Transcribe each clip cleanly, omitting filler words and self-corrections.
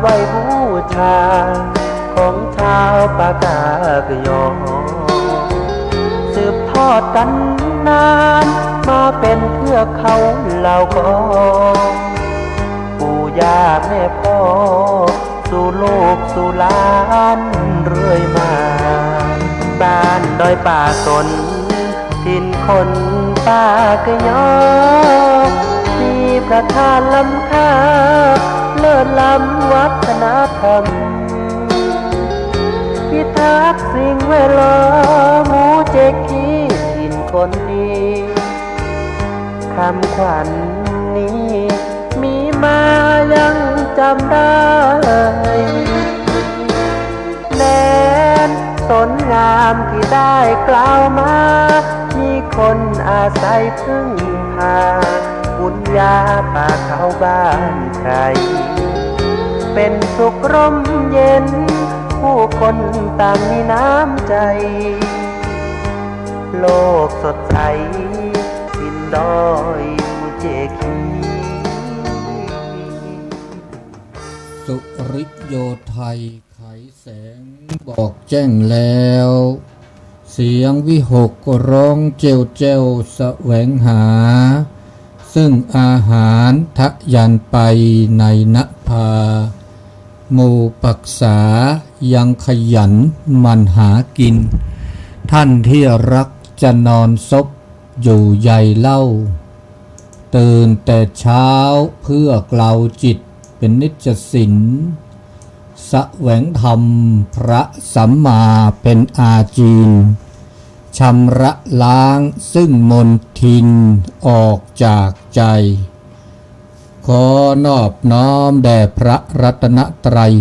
ไว้บูชาของชาวปากากยอสืบทอดกันนานมาเป็นเทือกเขาเหล่ากอปู่ย่าแม่พ่อสู่ลูกสู่หลานเรื่อยมาบ้านดอยป่าสนถิ่นคนปากยอมีประธานล้ำค่าเลิศล้ำวัฒนธรรมพิทักษ์สิ่งแวดล้อมหมู่เจกีถิ่นคนดีคำขวัญนี้มีมายังจำได้แดนสนงามที่ได้กล่าวมามีคนอาศัยพึ่งพาบุญญาป่าเขาบ้านใครเป็นสุขร่มเย็นผู้คนต่างมีน้ำใจโลกสดใสสิ้นดอยมูเจคี สุริโยไทยไขแสงบอกแจ้งแล้วเสียงวิหกร้องเจ้าเจ้าแสวงหาซึ่งอาหารทะยันไปในนภาหมู่ปักษายังขยันมันหากินท่านที่รักจะนอนซบอยู่ใหญ่เล่าตื่นแต่เช้าเพื่อเกลาจิตเป็นนิจศิลแสวงธรรมพระสัมมาเป็นอาจีนชำระล้างซึ่งมลทินออกจากใจขอนอบน้อมแด่พระรัตนตรัย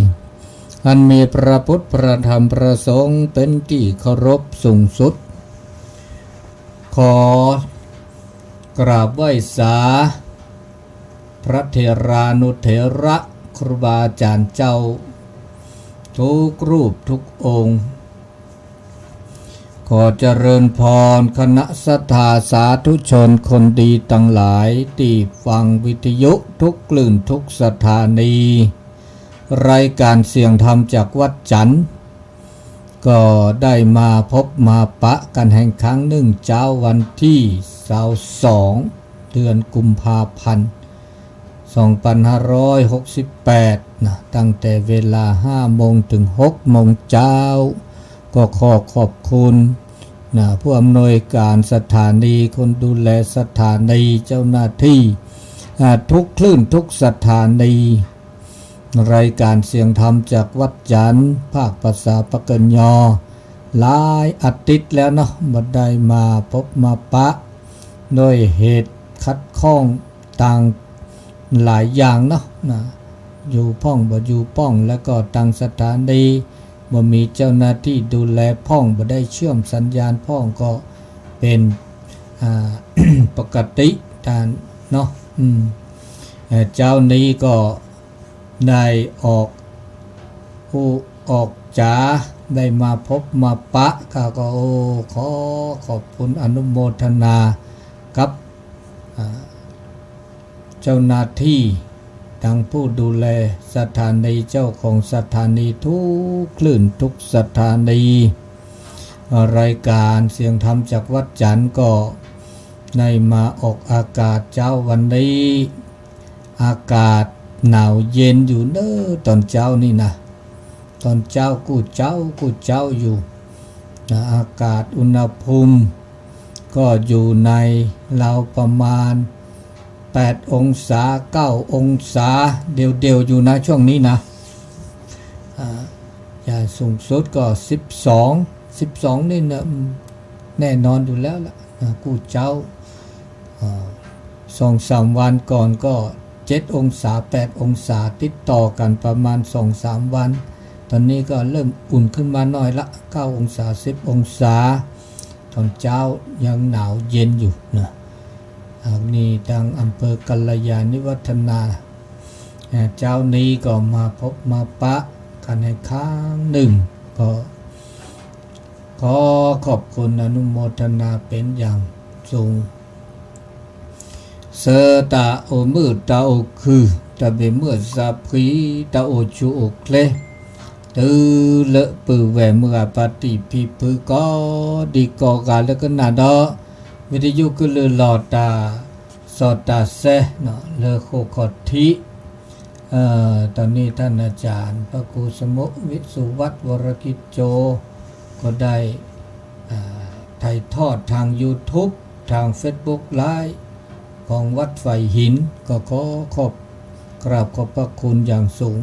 อันมีพระพุทธพระธรรมพระสงฆ์เป็นที่เคารพสูงสุดขอกราบไหว้สาพระเถรานุเถระครูบาอาจารย์เจ้าทุกรูปทุกองค์ขอเจริญพรคณะศรัทธาสาธุชนคนดีทั้งหลายที่ฟังวิทยุทุกคลื่นทุกสถานีรายการเสียงธรรมจากวัดจันทร์ก็ได้มาพบมาปะกันแห่งครั้งหนึ่งเจ้าวันที่22เดือนกุมภาพันธ์2568นะตั้งแต่เวลา 5 โมงถึง 6 โมงเช้าก็ขอขอบคุณนะผู้อำนวยการสถานีคนดูแลสถานีเจ้าหน้าที่ทุกคลื่นทุกสถานีรายการเสียงธรรมจากวัดจันทร์ภาคภาษาปากยอหลายอาทิตย์แล้วเนาะบ่ได้มาพบมาปะโดยเหตุขัดข้องต่างหลายอย่างเนาะนะอยู่ป้องบ่อยู่ป้องแล้วก็ทางสถานีบ่มีเจ้าหน้าที่ดูแลป้องบ่ได้เชื่อมสัญญาณป้องก็เป็นปกติทานเนาะเจ้านี้ก็ได้ออกผู้ออกจ๋าได้มาพบมาปะก็ขอขอบคุณอนุโมทนากับเจ้าหน้าที่ทางผู้ดูแลสถานีเจ้าของสถานีทุกคลื่นทุกสถานีรายการเสียงธรรมจากวัดจันทร์ก็ได้มาออกอากาศเจ้าวันนี้อากาศหนาวเย็นอยู่เน้อตอนเช้านี่นะตอนเช้ากูเจ้าอยู่นะอากาศอุณหภูมิก็อยู่ในราวประมาณ8 องศา9 องศาเดียวอยู่นะช่วงนี้นะอย่าสูงสุดก็12นี่นะแน่นอนอยู่แล้วล่ะกูเจ้า2-3 วันก่อนก็7 องศา8 องศาติดต่อกันประมาณ 2-3 วันตอนนี้ก็เริ่มอุ่นขึ้นมาหน่อยละ9 องศา10 องศาตอนเช้ายังหนาวเย็นอยู่นะนี่ทางอำเภอกัลยาณิวัฒนาเจ้านี้ก็มาพบมาปะกันในครั้งหนึ่งก็ขอขอบคุณอนุโมทนาเป็นอย่างสูงเสตาโอมือตาโอคือ ta về mưa sa phí ta ô chu ô kle từ lỡ bự về mưa bà tỷ phi bự có đi có gà lỡ cái nào đó vì đi du cứ lỡ lọt ta sọt ta xe nó lỡ khô khọt thíตอนนี้ท่านอาจารย์พระครูสมุวิสุวัฒน์วรกิจโจก็ได้ถ่ายทอดทาง YouTube ทาง Facebook ไลฟ์ของวัดไฟหินก็ขอขอบกราบขอบพระคุณอย่างสูง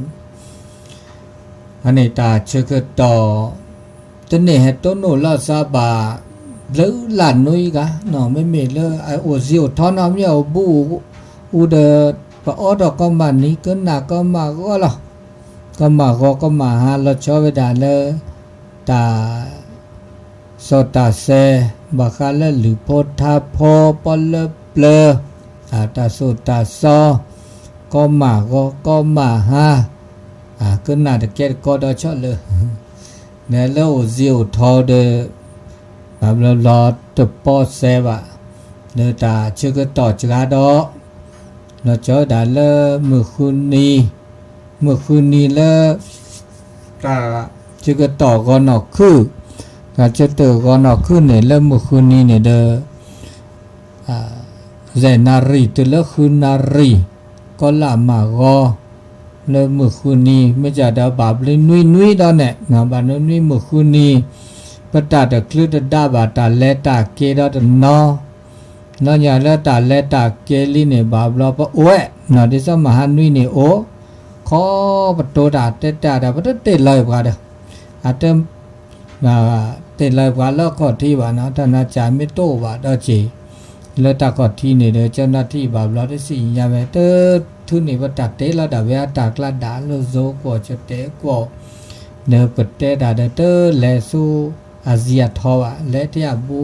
อันนี้ตาเชื่อต่อตอนนี้เหตุต้นโนลาซาบาหรือหลานนุ้ยกะเนาะไม่มีเลยไอโอซิโอทอนอมเนี่ยบูอูเดปะออดก็มานี้ก็หนักก็มาก็ล่ะก็มาก็มาหาเราชอบไปด่าเลยตาสตาเซบักเลหรือโพธาพอปลเปลตาสุตาซอก็มามาฮะก็น่าจะเก็ตก็ได้ชอบเลยเนี่ยแล้วซิวทอเดแบบเรารอตัวปอเซบะเนื้อตาชื่อก็ต่อจากดอเราเจอได้เลยเมื่อคืนนี้เลยตาชื่อก็ต่อก็นอกคือการจะเตอก็นอกคือเนี่ยแล้วเมื่อคืนนี้เนี่ยเด้อเจนารีตัวละคืนนารีก็ละมาก็แล้วเมื่อคืนนี้ไม่จะได้บาปเลยนุ้ยตอนเนี่ยงานบาปนุ้ยเมื่อคืนนี้ประตาแต่คลื่นดาบาตาเลตาเกดอตนอนั่นอย่างเลตาเลตาเกลีเนี่ยบาปเราปะโอ้ยน่ะที่สมหันนุ้ยเนี่ยโอ้ขอประตูดาเตตาดาประตูเตะเลยกว่าเด้ออาจจะเตะเลยกว่าแล้วก็ที่ว่านะท่านอาจารย์ไม่โตว่าดอจีแล้วตาก็ที่เนี่ยเด้อเจ้าหน้าที่บาปเราได้สิยาแม่เตอทุนนี่ว่าตัดเตะแล้วดาเวตากลาดาโลโซกว่าจะเตะกว่าเนื้อเปิดเตะดาเตอแลสู้อาเซียทว่าและที่อาบุ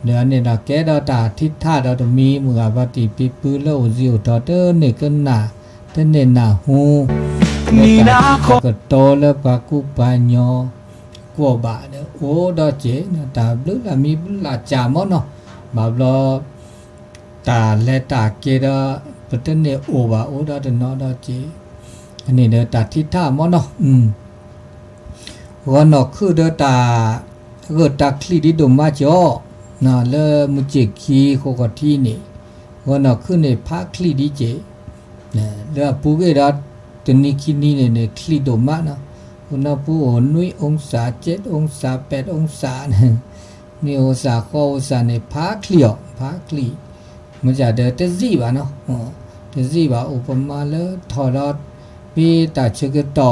เนื้อเนี่ยนะแกดอตาทิศท่าดอตมีมือปฏิปิปืโลซิวดอเตอเนี่ยก็หนาเตเนี่ยหนาหูนี่นะก็โตแล้วปากุปัญญอกว่าบาเด้อโอ้ดอเจนะตาบลึละมีบละจามอเนาะบาบลอตาและตาเกดอปะเตเนี่ยโอบาโอดอเตนอดอเจอันนี้เด้อตาทิศท่ามอเนาะวันนอกคือเด้อตาเกิดตาคลีดิดมาจ่อน่ะเลมุจิคีโคกที่นี่วันนอกคือในพาคลีดิเจนะเด้อปูเกดาตนิคินี่เนี่ยคลีดมานะวันนอปูนุยองศา7องศา8องศานี่องศาข้อองศาในพาคลีอ๋อพาคลีมันจะเด้อตะซี่บาเนาะตะซี่บาอุปมาเลทอดปีตาเชกต่อ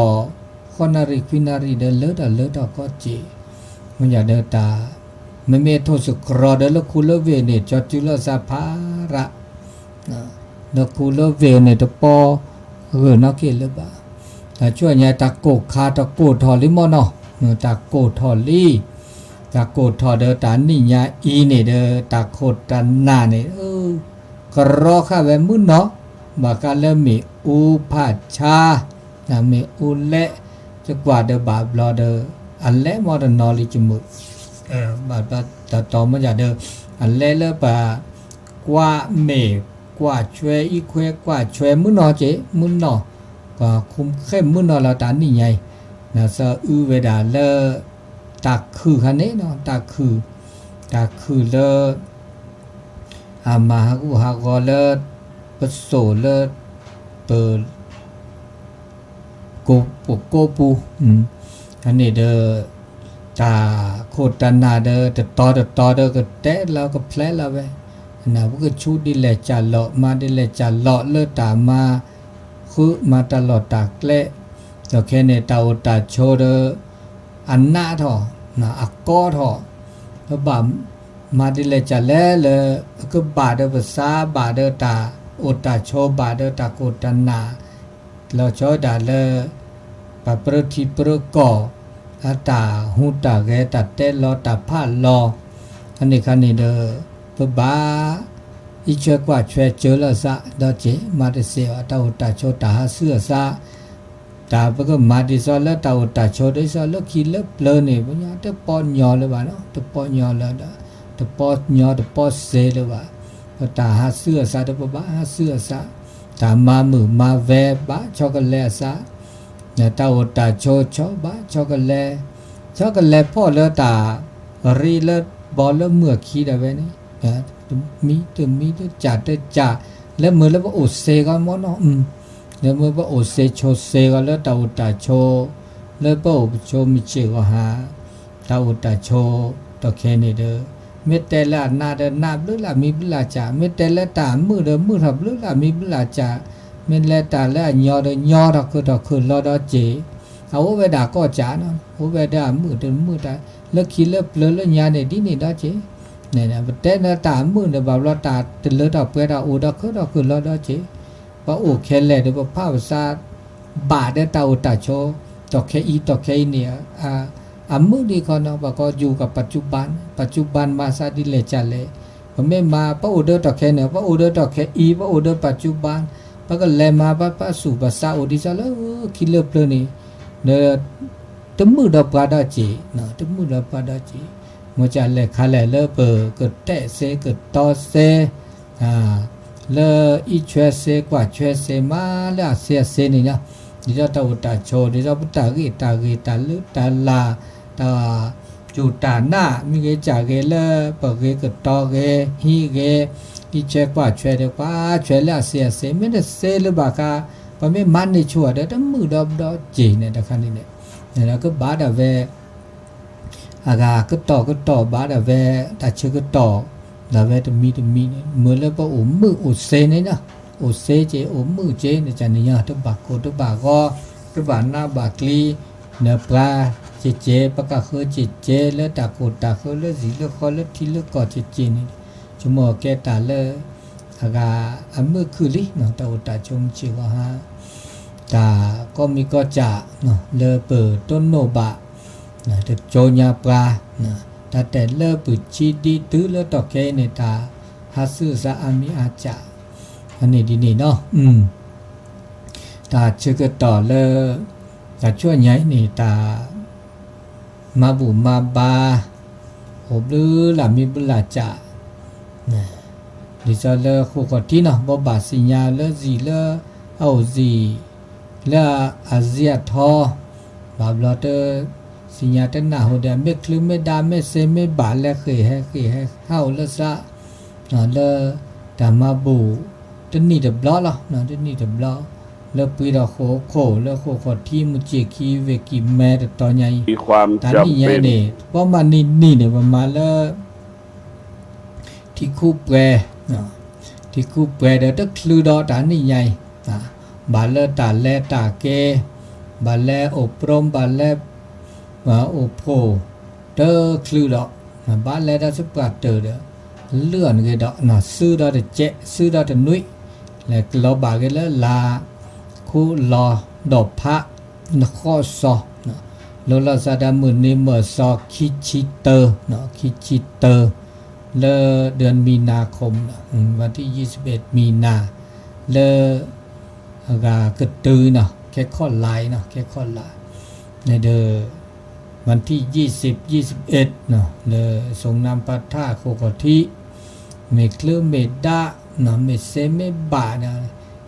คอนาริควินารีเดเลดก็เจมันอย่าเดินตาไม่เมโทสุกรอเดลคูลเวเนจอจุลสาภาระเดคูลเวเนตปอนักเกลบาแต่ช่วยยายตะโกคาตะโกทอลิมอนอตะโกทอลีตะโกทอเดตานี่ยาอีเนเดตะโคตันนาเนกรอข้าแวมุนเนาะบากาเลมีอูผาชามีอูเลจะกว่าเดบาบลอเดอันเล่มอดนอลิจมุบาแต่ต่อมาจากเดอันเล่เลปากว่าเมกว่าช่วยอีเควกว่าช่วยมุนนอเจมุนนอก็คุมเข้มมุนนอเราตานี่ไงนะซะอือเวดาเลตักคือคันนี้เนาะตักคือเลอามาฮะกูฮะก็เลปโสเลเปิดโกปูอันนี้เด้อตาโคตรนาเด้อแต่ต่อเด้อก็แตะแล้วก็แผลแล้วเว้ยนะพวกก็ชูดิแลจ่าเลาะมาดิแลจ่าเลาะเลอตามาคือมาตลอดตากเละแล้วแค่ในตาตาโชเด้ออันหน้าทอนะอักกอทอแล้วบ่มาดิแลจ่าแลเลยก็บาเด้อภาษาบาเด้อตาโอตาโชบาเด้อตาโคตรนาเราชอดาเลปะประทิประกออาตาหูตาแกตาเตลอตาพาลออันนี้คันนี้เด้อปะบาอีเชกว่าช่วยเจอละซะดอเจมาดิเสอตาหูตาโชตาหาเสื้อซะตาปะก็มาดิซอละตาหูตาโชได้ซอละขี้ละเปลนี่บ่ญาตะปอนยอเลยว่าเนาะตะปอนยอละตะปอนยอตะปอเซเลยว่าตาหาเสื้อซะตะปะบาหาเสื้อซะ ตามามือมาแวบะช็อกโกแลตซะเนี่ยตาโอตาโชชอบะช็อกโกแลตพ่อเลตารีเลบอลเลเมื่อขี้ได้เว้นี่มีตัวจ่าแล้วมือแล้วว่าโอเซก็มอเนาะแล้วมือว่าโอเซโชเซก็แล้วตาโอตาโชแล้วป้อโชมิเชก็หาตาโอตาโชตอแค่นี้เด้อเมตแต่ละนาเดนาบลือละมีบลาจ่าเมตแต่ละตามือเด้อมือทับลือละมีบลาจ่าเมตละตาละยอเด้อยอดอกคือลอดอเจเอาเวดาก็จ่าเนาะโอเวดามือเด้อมือตาแล้วขี้เล็บเลอะญาเนี่ยดินี่ดอเจเนี่ยนะแต่ละตามือเด้อบาลตาตะเลดอกเปดาโอดอกคือลอดอเจว่าโอแค่แลเด้อภาษาบาเด้อตาโอตาโชตอแค่อีตอแค่เนี่ยมือดีคนเนาะว่าก็อยู่กับปัจจุบันมาซาดิเลจัเลไม่มาพระอุดรตอแค่เนี่ยพระอุดรตอแค่อีพระอุดรปัจจุบันพระก็เลมาพระสุภาษาอุดิจาเลคิเลเพลนี่เนี่ยตมือดปาดาจีเนาะตมือดปาดาจีมัวจะเลขาเลเปก็เตะเสก็ตอเสเลอีเชเสกว่าเชเสมาเลเสนี่เนาะดิจาตาอุตาโชดิจาปุตตากีตาลุตาลาตาจูตาหน้ามีเกจ่าเกเลปะเกกตอเกฮีเกอีเชกว่าเชเดกว่าเชลเสไม่ได้เสลบากาปะไม่มันนี่ชัวเด้อมือดอจีเนี่ยตะคันนี่เนี่ยแล้วก็บาดาเวอากาก็ต่อบาดาเวตาเชก็ต่อดาเวตมีเนี่ยเมื่อแล้วปะโอมือโอเซเนี่ยนะโอเซเจโอมือเจเนี่ยจันนี่ยตบากโคตบากก็ตบานาบากลีเนปลาเจปะกะคือเจแล้วตาโคตาคือแล้วสีแล้วคอแล้วทีแล้วก็เจนี่ชมอแกตาเลยอากามือคือลิเนาะตาโอตาชมชิวะฮะตาก็มีก็จะเนาะเลเปิดต้นโนบะนะแต่โจญาปลานะแต่เลเปิดชีดีตื้อแล้วตอแกในตาฮัสึซะอามิอาจาอันนี้ดีนี่เนาะตาเชื่อก็ต่อเลยตาช่วยใหญ่นี่ตามาบุมาบาอบลือละมีบุลาจานะดิจะเลคู่กอที่เนาะบ่บาสิญาเลจีเลเอาจีเลอาเซียทอบาบลอเตอสิญาตนาโหเดเมคลืเมดาเมเซเมบาเลเคยให้เฮาเลซะเลตามาบุตนี่เดบลอละนะตนี่เดบลอเลปีดาโคเลโคกอที่มุจิคีเวกิแมตตอนใหญ่มีความจำเป็นเพราะมันนี่เนี่ยประมาณแล้วที่คู่แปรที่คู่แปรเดี๋ยวต้องคลือดอตานี่ใหญ่บาเลตาแลตาเกบาเลอบรมบาเลอบโพเตอคลือดอบาเลดาสปาเตอร์เลื่อนเกดอซื้อดอเจซื้อดอนุยและเราบาเกลลาคู่รอดอกพระนครซอโลลาซาดามือนิเมอร์ซอคิชิเตอร์คิชิเตอร์เลเดือนมีนาคมวันที่21มีนาเลกากระตือแค่ข้อไลน์แค่ข้อไลน์ในเดอวันที่20-21เลทรงนำปัทธาโคกทิเมคลืเมดาเมเซเมบา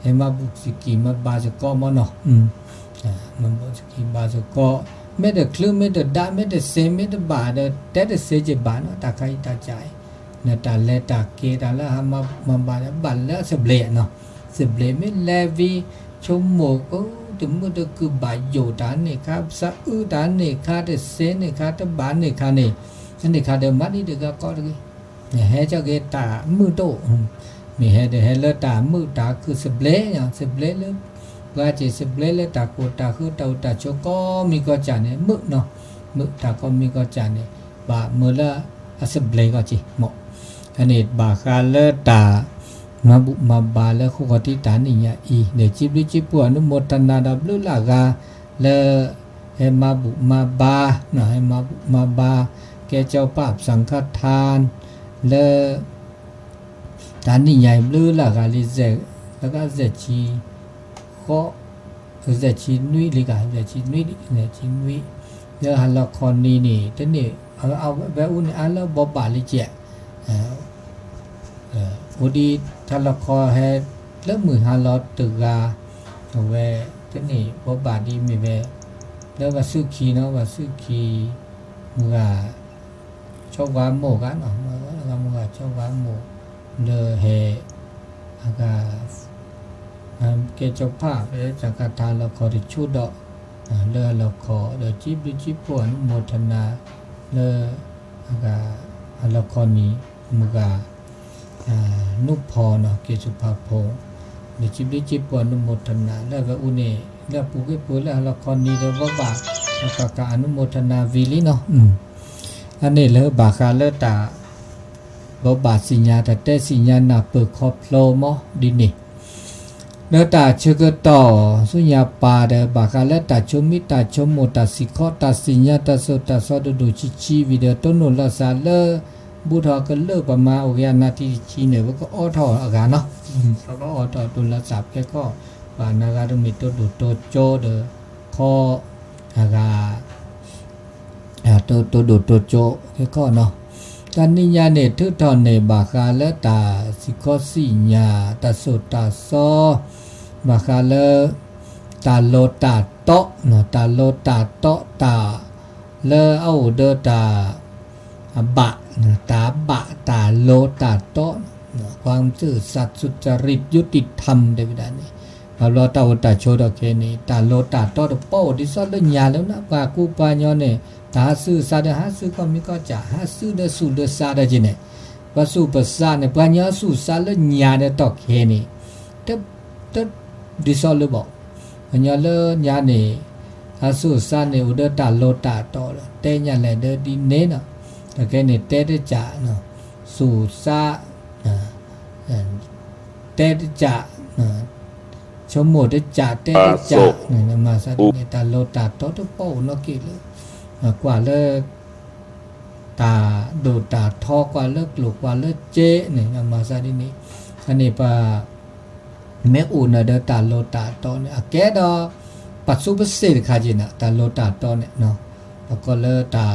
เฮมาบุกสกีมาบาสกอมมันบุกสกีบาสกอเมเดคลืเมเดดาเมเดเซเมเดบาเดแต่เดเซเจบาตาไคตาใจนะตาเลตาเกตาละหามาบาบัลละสเบลสเบลเมเลวีชมโมกถึงมือคือบาโยตานนี่ครับสะตานนี่คาเดเซนี่คาตบานนี่คานี่ฉันนี่คาเดมัดนี่เดก็ตะกี้เนี่ยเฮเจ้าเกตามือโตมีเฮเดเฮเลตามือตาคือสเบลสเบลเลยว่าจะสเบลเลยตาโคตาคือตาตาโชก็มีก็จานเนี่ยมือตาก็มีก็จานเนี่ยบามือละสเบลก็จีเหมาะอันนี้บาคาเลตามาบุมาบาและคู่กติตานี่ยอีเดจิบลิจิปัวนุโมทนาดับลุลากาเลเฮมาบุมาบาเฮมาบุมาบาแกเจ้าปราบสังฆทานเลตานี่ใหญ่ลุลากาลิเซแล้วก็เซชีข้อเซชีนุยลิกาเซชีนุยเลฮัลละครนี่แต่นี่เอาแบบอุ่นอันแล้วบบาลิเจโอดีทาละคอแฮ แล้วมือหาลอดตึกกาเอาไว้ที่นี่พบบาดีมีไว้แล้วว่าซื้อคีเนาะว่าซื้อคีมือชอบว่าโมกันเนาะมือชอบว่าโมเลเฮอากาเกจภาพจากการทานละครที่ชุดดอกเลละครเลจิบจิบปวนโมทนาเลอากาละครนี้มือนุพรเนาะเกจุภาพงเลจิบปวนนุโมทนาแล้วก็อุเนแล้วปูกปูแล้วละครนี้เดว่าบาแล้วก็การอนุโมทนาวิลิเนาะอันนี้เลยบาคาเลตาบาสิญญาแต่แต่สิญญานาเปิดครอบโลมอดินี่เนตาเชกต่อสุญญาปาเดบากาเลตาชมิตาชมโมตาสิขอตาสิญญาตาโสตาสอดดูชิวิเดต้นนุลสาเลบุทอกันเลประมาโอเคนาทีชีเนวก็ออทออากาเนาะเขาก็ออทอตุลสับแค่ก็ปานากาดมิตดูโตโจเดคออากาโตดูโตโจแค่ก็เนาะการนิยาเนทึกทอนในบาคาเลตาสิขอสิญญาตาโสตาซอบาคาเลตาโลตาโตเนาะตาโลตาโตตาเลเอาเดตาบะตาบะตาโลตาโตความซื่อสัตย์สุจริตยุติธรรมได้บิดานี่เราลอตาตาโชดเคนี่ตาโลตาโตตโปดิซอลญาแล้วนะกว่ากูปาญอเนี่ยตาซื่อสัตย์หาซื่อก็มีก็จะหาซื่อเดสุเดซาได้จิเนี่ยว่าสุภาษาเนี่ยปัญญาสุสาลญาเนี่ยตอกเคนี่เตดิซอลบอกปัญญาเลญาเนี่ยหาสุสาเนี่ยอุดตาโลตาโตเตญาเลยเดดิเนเนาะแต่แกเนี่ยเตดจ่าเนาะสุสาเตดจ่าชมโมดจ่าเตดจ่าเนี่ยมาซะเนี่ยตาโลตาโตตโปเนาะกี่เลยกว่าเลิกตาดูตาทอกว่าเลิกลูกว่าเลิกเจเนี่ยมาซะดินี้อันนี้ปะเมอุนเดตาโลตาโตเนี่ยแกดอปัจจุบันเสกขาจินะตาโลตาโตเนี่ยเนาะแล้วก็เลิกตา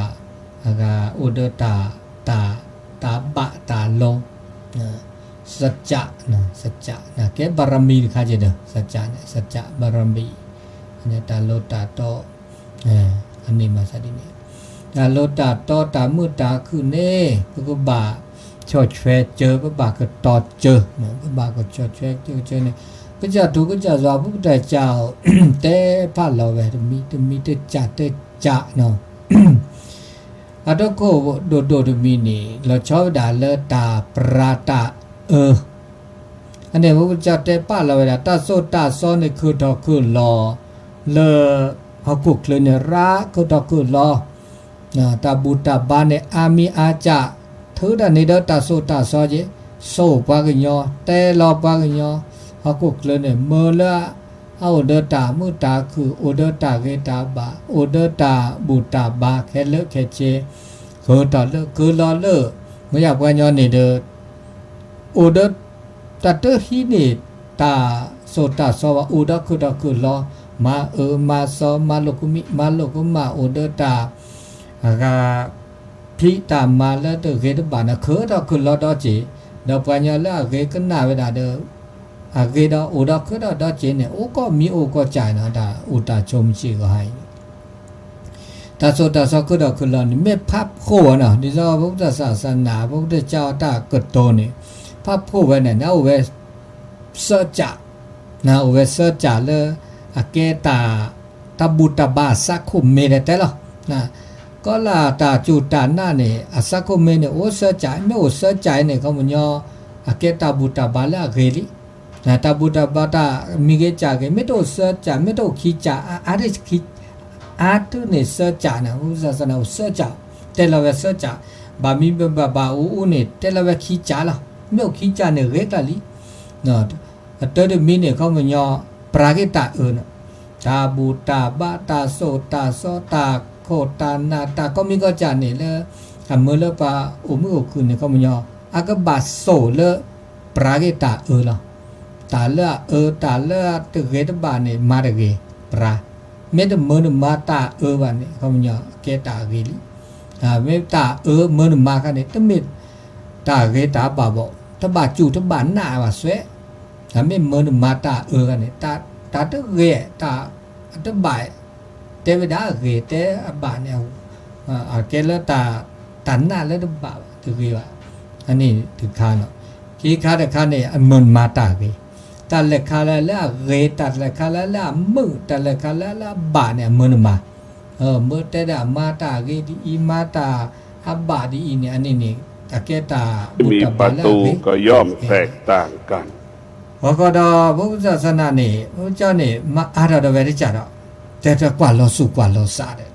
อากาอุดตาบะตาโลสัจจะนะสัจจะนะแกบารมีขาจินะสัจจะเนี่ยสัจจะบารมีเนี่ยตาโลตาโตอันนี้มาซะดิเนี่ยตาโลตาโตตามือตาคือเน่ก็บาชอดแชเจอก็บาก็ตอดเจอนะก็บาก็ชอดแชเจอเนี่ยก็จะถูกก็จะสอบพระพุทธเจ้าแต่พาเราไว้มีแต่จัดแต่จะเนาะอะตโกโดมีนี่เราชอบด่าเลตาปราตาอันนี้พระพุทธเจ้าแต่พาเราไว้ตาโซตาซอนี่คือดอกคือรอเลฮกุกเลยเนี่ยรักก็ตอคือรอตาบูตาบานเนี่ยอามีอาจะถือดานี่เดตาโซตาซอเจโซปากญอแต่รอปากญอฮกุกเลยเนี่ยเมื่อละเอาเดตามือตาคือโอเดตาเกตาบาโอเดตาบูตาบาแค่เลแค่เจคือตาเลคือรอเลเมื่ออยากปากญอนี่เดโอเดตาเตฮีนี่ตาโซตาซอว่าโอดคือรอมามาซอมาโลกุมิมาโลกุมาโอเดตากาพิตามาแล้วเดเกตบานะเคอดอคือลอดอจีดอปัญญาละเกกนาเวดาเดอาเกดอโอดอคือดอจีเนี่ยโอก็มีโอก็จ่ายนะดาอุตาชมชีก็ให้ตาโซตาซอคือดอคือลอนี่ไม่พับโคนะดิซอพระพุทธศาสนาพระพุทธเจ้าตาเกิดโตนี่พับโคไว้เนี่ยเอาไว้เสจะนะเอาไว้เสจะเลยอาเกตาบุตบาสักคุมเมเนแต่ละนะก็ลาตาจูตาหน้าเนี่ยสักคุมเมเนี่ยโอเสจ่ายไม่โอเสจ่ายเนี่ยเขามันย่ออาเกตาบุตบาละเกลินะตาบุตบาตามีเกจ่าเกไม่ต้องเสจ่ายไม่ต้องขี้จ่าอะไรขี้ตุเนี่ยเสจ่านะอุศาสนาเสจ่าแต่เราเสจ่าบามีบาอูเนี่ยแต่เราขี้จ่าละไม่เอาขี้จ่าเนี่ยเกตาลีเนาะตัวเดิมเนี่ยเขามันย่อปราเกตาตาบูตาบาตาโซตาโซตาโคตานาตาก็มีก็จานเนี่ยเลยเมื่อเลปาอุมือคืนเนี่ยเขามันย่ออากบาโซเลปราเกตาละตาเลตาเลตึกเกตบาเนี่ยมาเกปราเมื่อเมื่อมาตาวันเนี่ยเขามันย่อเกตาเกลิเมื่อตาเมื่อมากันเนี่ยตั้งมิดตาเกตาบาบอกถ้าบาจูถ้าบาหน้าว่าสวย ဒါမဲ့မနမာတာကနေတာတရဲတာတပိုင်တေဝဒါရေတေအဘာနေအကဲလတာတန်နာလည်းတပါသူကြီးပါအနေဒီခါနော်ဒီခါတခါနေအမွန်မာတာကြီးတလက်ခါလာရေတလက်ခါလာမှုတလက်ခါလာဘာနေမွန်မာမတဲတာမာတာကြီးဒီမာတာအဘာဒီနေအနေနေအကဲတာ มีประตูก็ย่อมแตกต่างกัน ဘောကတော့ဘုရားဆန္ဒနေဟိုကြောင့်နေမအားတော်ပဲကြတော့တဲ့ကွာလောစုကွာလောစားတဲ့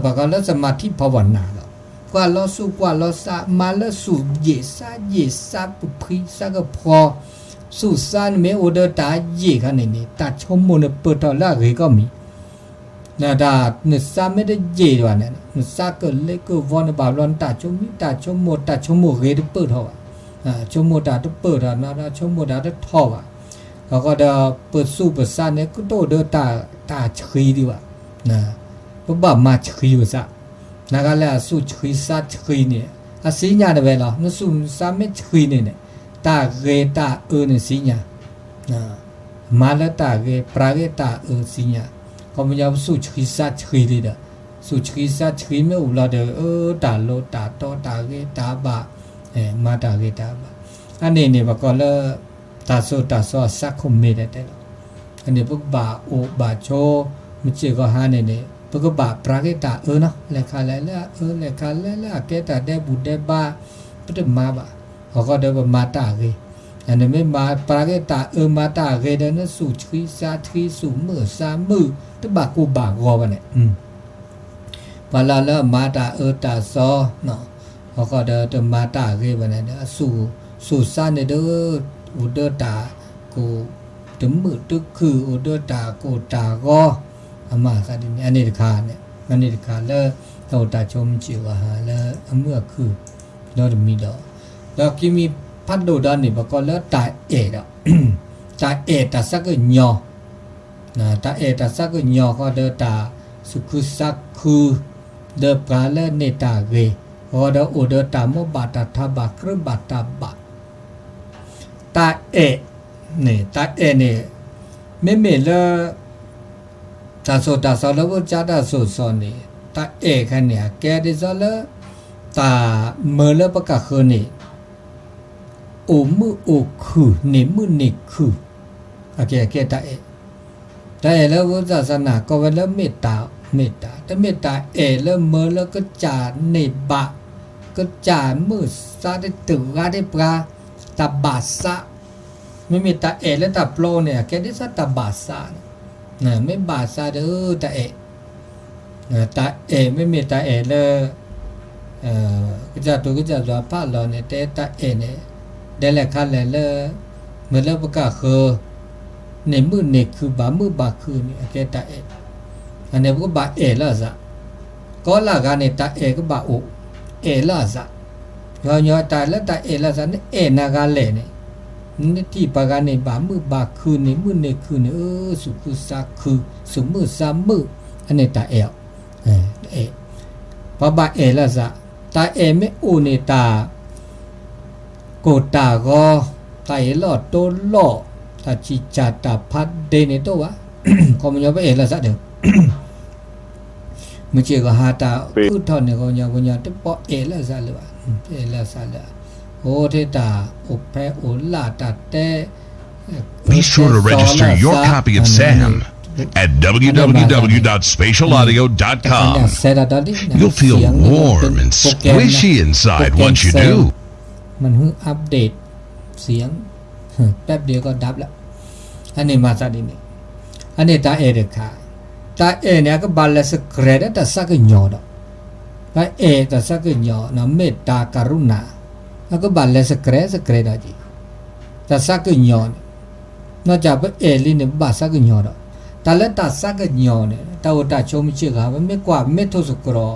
ဘာကလဲစမာတိဘဝနာတော့ကွာလောစုကွာလောစားမလစုရေစာပပရိစကဖောစုစန်မေဩဒတာရေခနေနေတာချုံမနပတော်လာရေကမီနာဒါနစမေတဲ့ရေတော့နဲ့နစကလေကဝနဘာလွန်တာချုံမီတာချုံမရေတပတော့ချုံမတာတပတော့နာဒါချုံမတာတထောပါเขาก็เปิดสู้เปิดซ่านเนี่ยก็โตเดตาชีดีว่ะนะปุ๊บมาชีว่ะซะนะก็แล้วสู้ชีซาชีเนี่ยอะสิญาเนี่ยเว้ยล่ะนสู้ซาไม่ชีเนี่ยตาเกตาเนี่ยสิญานะมาละตาเกปราเกตาสิญาเขามันจะสู้ชีซาชีดีดะสู้ชีซาชีไม่อุลาเดตาโลตาโตตาเกตาบะมาตาเกตาบะอันนี้เนี่ยบ่ก็แล้วตาโซสักคมเมดแต่อันนี้พวกบาโอบาโชมิจิก็หาเนี่ยพวกบาปราเกตาเนาะเลขาแล้วเลขาแล้วเกตาได้บุได้บาพุทธมาบะเขาก็ได้มาตาเกอันนี้ไม่มาปราเกตามาตาเกเดนสู่ชีสาชีสู่มือสามือตบากูบากอบันเนี่ยพอแล้วมาตาตาซอเนาะเขาก็ได้มาตาเกบันเนี่ยสู่ซาเนี่ยเด้ออุดตากูตึมมือตึกคืออุดตากูตาก็อามาซะดิอันนี้คาเนี่ยอันนี้คาแล้วเราตาชมจิวหาแล้วเมื่อคือเราจะมีดอกแล้วกิมีพัดโดดานี่บ่ก็แล้วตาเอดอกตาเอตาสักญอนะตาเอตาสักญอก็เดตาสุขุสักคือเดปราและเนตาเกก็เดอุดตามบาตทบะครบาตบะตาเอเนี่ยตาเอเนี่ยไม่ละตาโซแล้วว่าจะตาโซเนี่ยตาเอแค่เนี่ยแกดิซะละตาเมื่อละประกาศเนี่ยโอมือโอคือเนี่ยมือเนี่ยคือโอเคตาเอแล้วว่าศาสนาก็ว่าแล้วเมตตาแต่เมตตาเอแล้วเมื่อแล้วก็จาเนบะก็จามือซาได้ตื่นได้ปลาตาบาสะไม่มีตาเอและตาโปรเนี่ยแกได้สัตตาบาสะนะไม่บาสะเด้อตาเอตาเอไม่มีตาเอเลยก็จะตัวพาเราเนี่ยแต่ตาเอเนี่ยได้แหละคันเลยเมื่อแล้วประกาศคือในมือเนี่ยคือบามือบาคือเนี่ยแกตาเออันนี้ก็บาเอละซะก็ละกันเนี่ยตาเอก็บาโอเอละซะย้อนตาแล้วตาเอละซะเนี่ยเอนากันเลยเนี่ยนี่ที่ปากเนี่ยบามือบาคือเนี่ยมือเนี่ยคือเนี่ยสุขุสักคือสุมือสามมืออันนี้ตาเอพอบาเอละซะตาเอไม่อูเนี่ยตาโกตาก็ตาเอลอดโตลอตาจิจาตาพัดเดเนี่ยตัววะก็มันยังไปเอละซะเด้อมื่อเช้าก็หาตาพูดทอนเนี่ยก็ยังจะปอเอละซะเลยวะเอละซะเลยโอเทตาโอแพโอลาตาเต Be sure to register your copy of Sam at www.spatialaudio.com. You'll feel warm and squishy inside once you do. มันเพิ่งอัปเดตเสียงแป๊บเดียวก็ดับแล้วอันนี้มาซะดินี่อันนี้ตาเอเดค่ะตาเอเนี่ยก็บาลสเกรดแต่สักญอดตาเอแต่สักญอนะเมตตากรุณาแล้วก็บาลสเกรดจีแต่สักญอนอกจากว่าเอลิเนี่ยบาสักญอดแต่ละตาสักญอเนี่ยตาอุตาชมเชื่อครับไม่กว่าไม่ทุสกรอ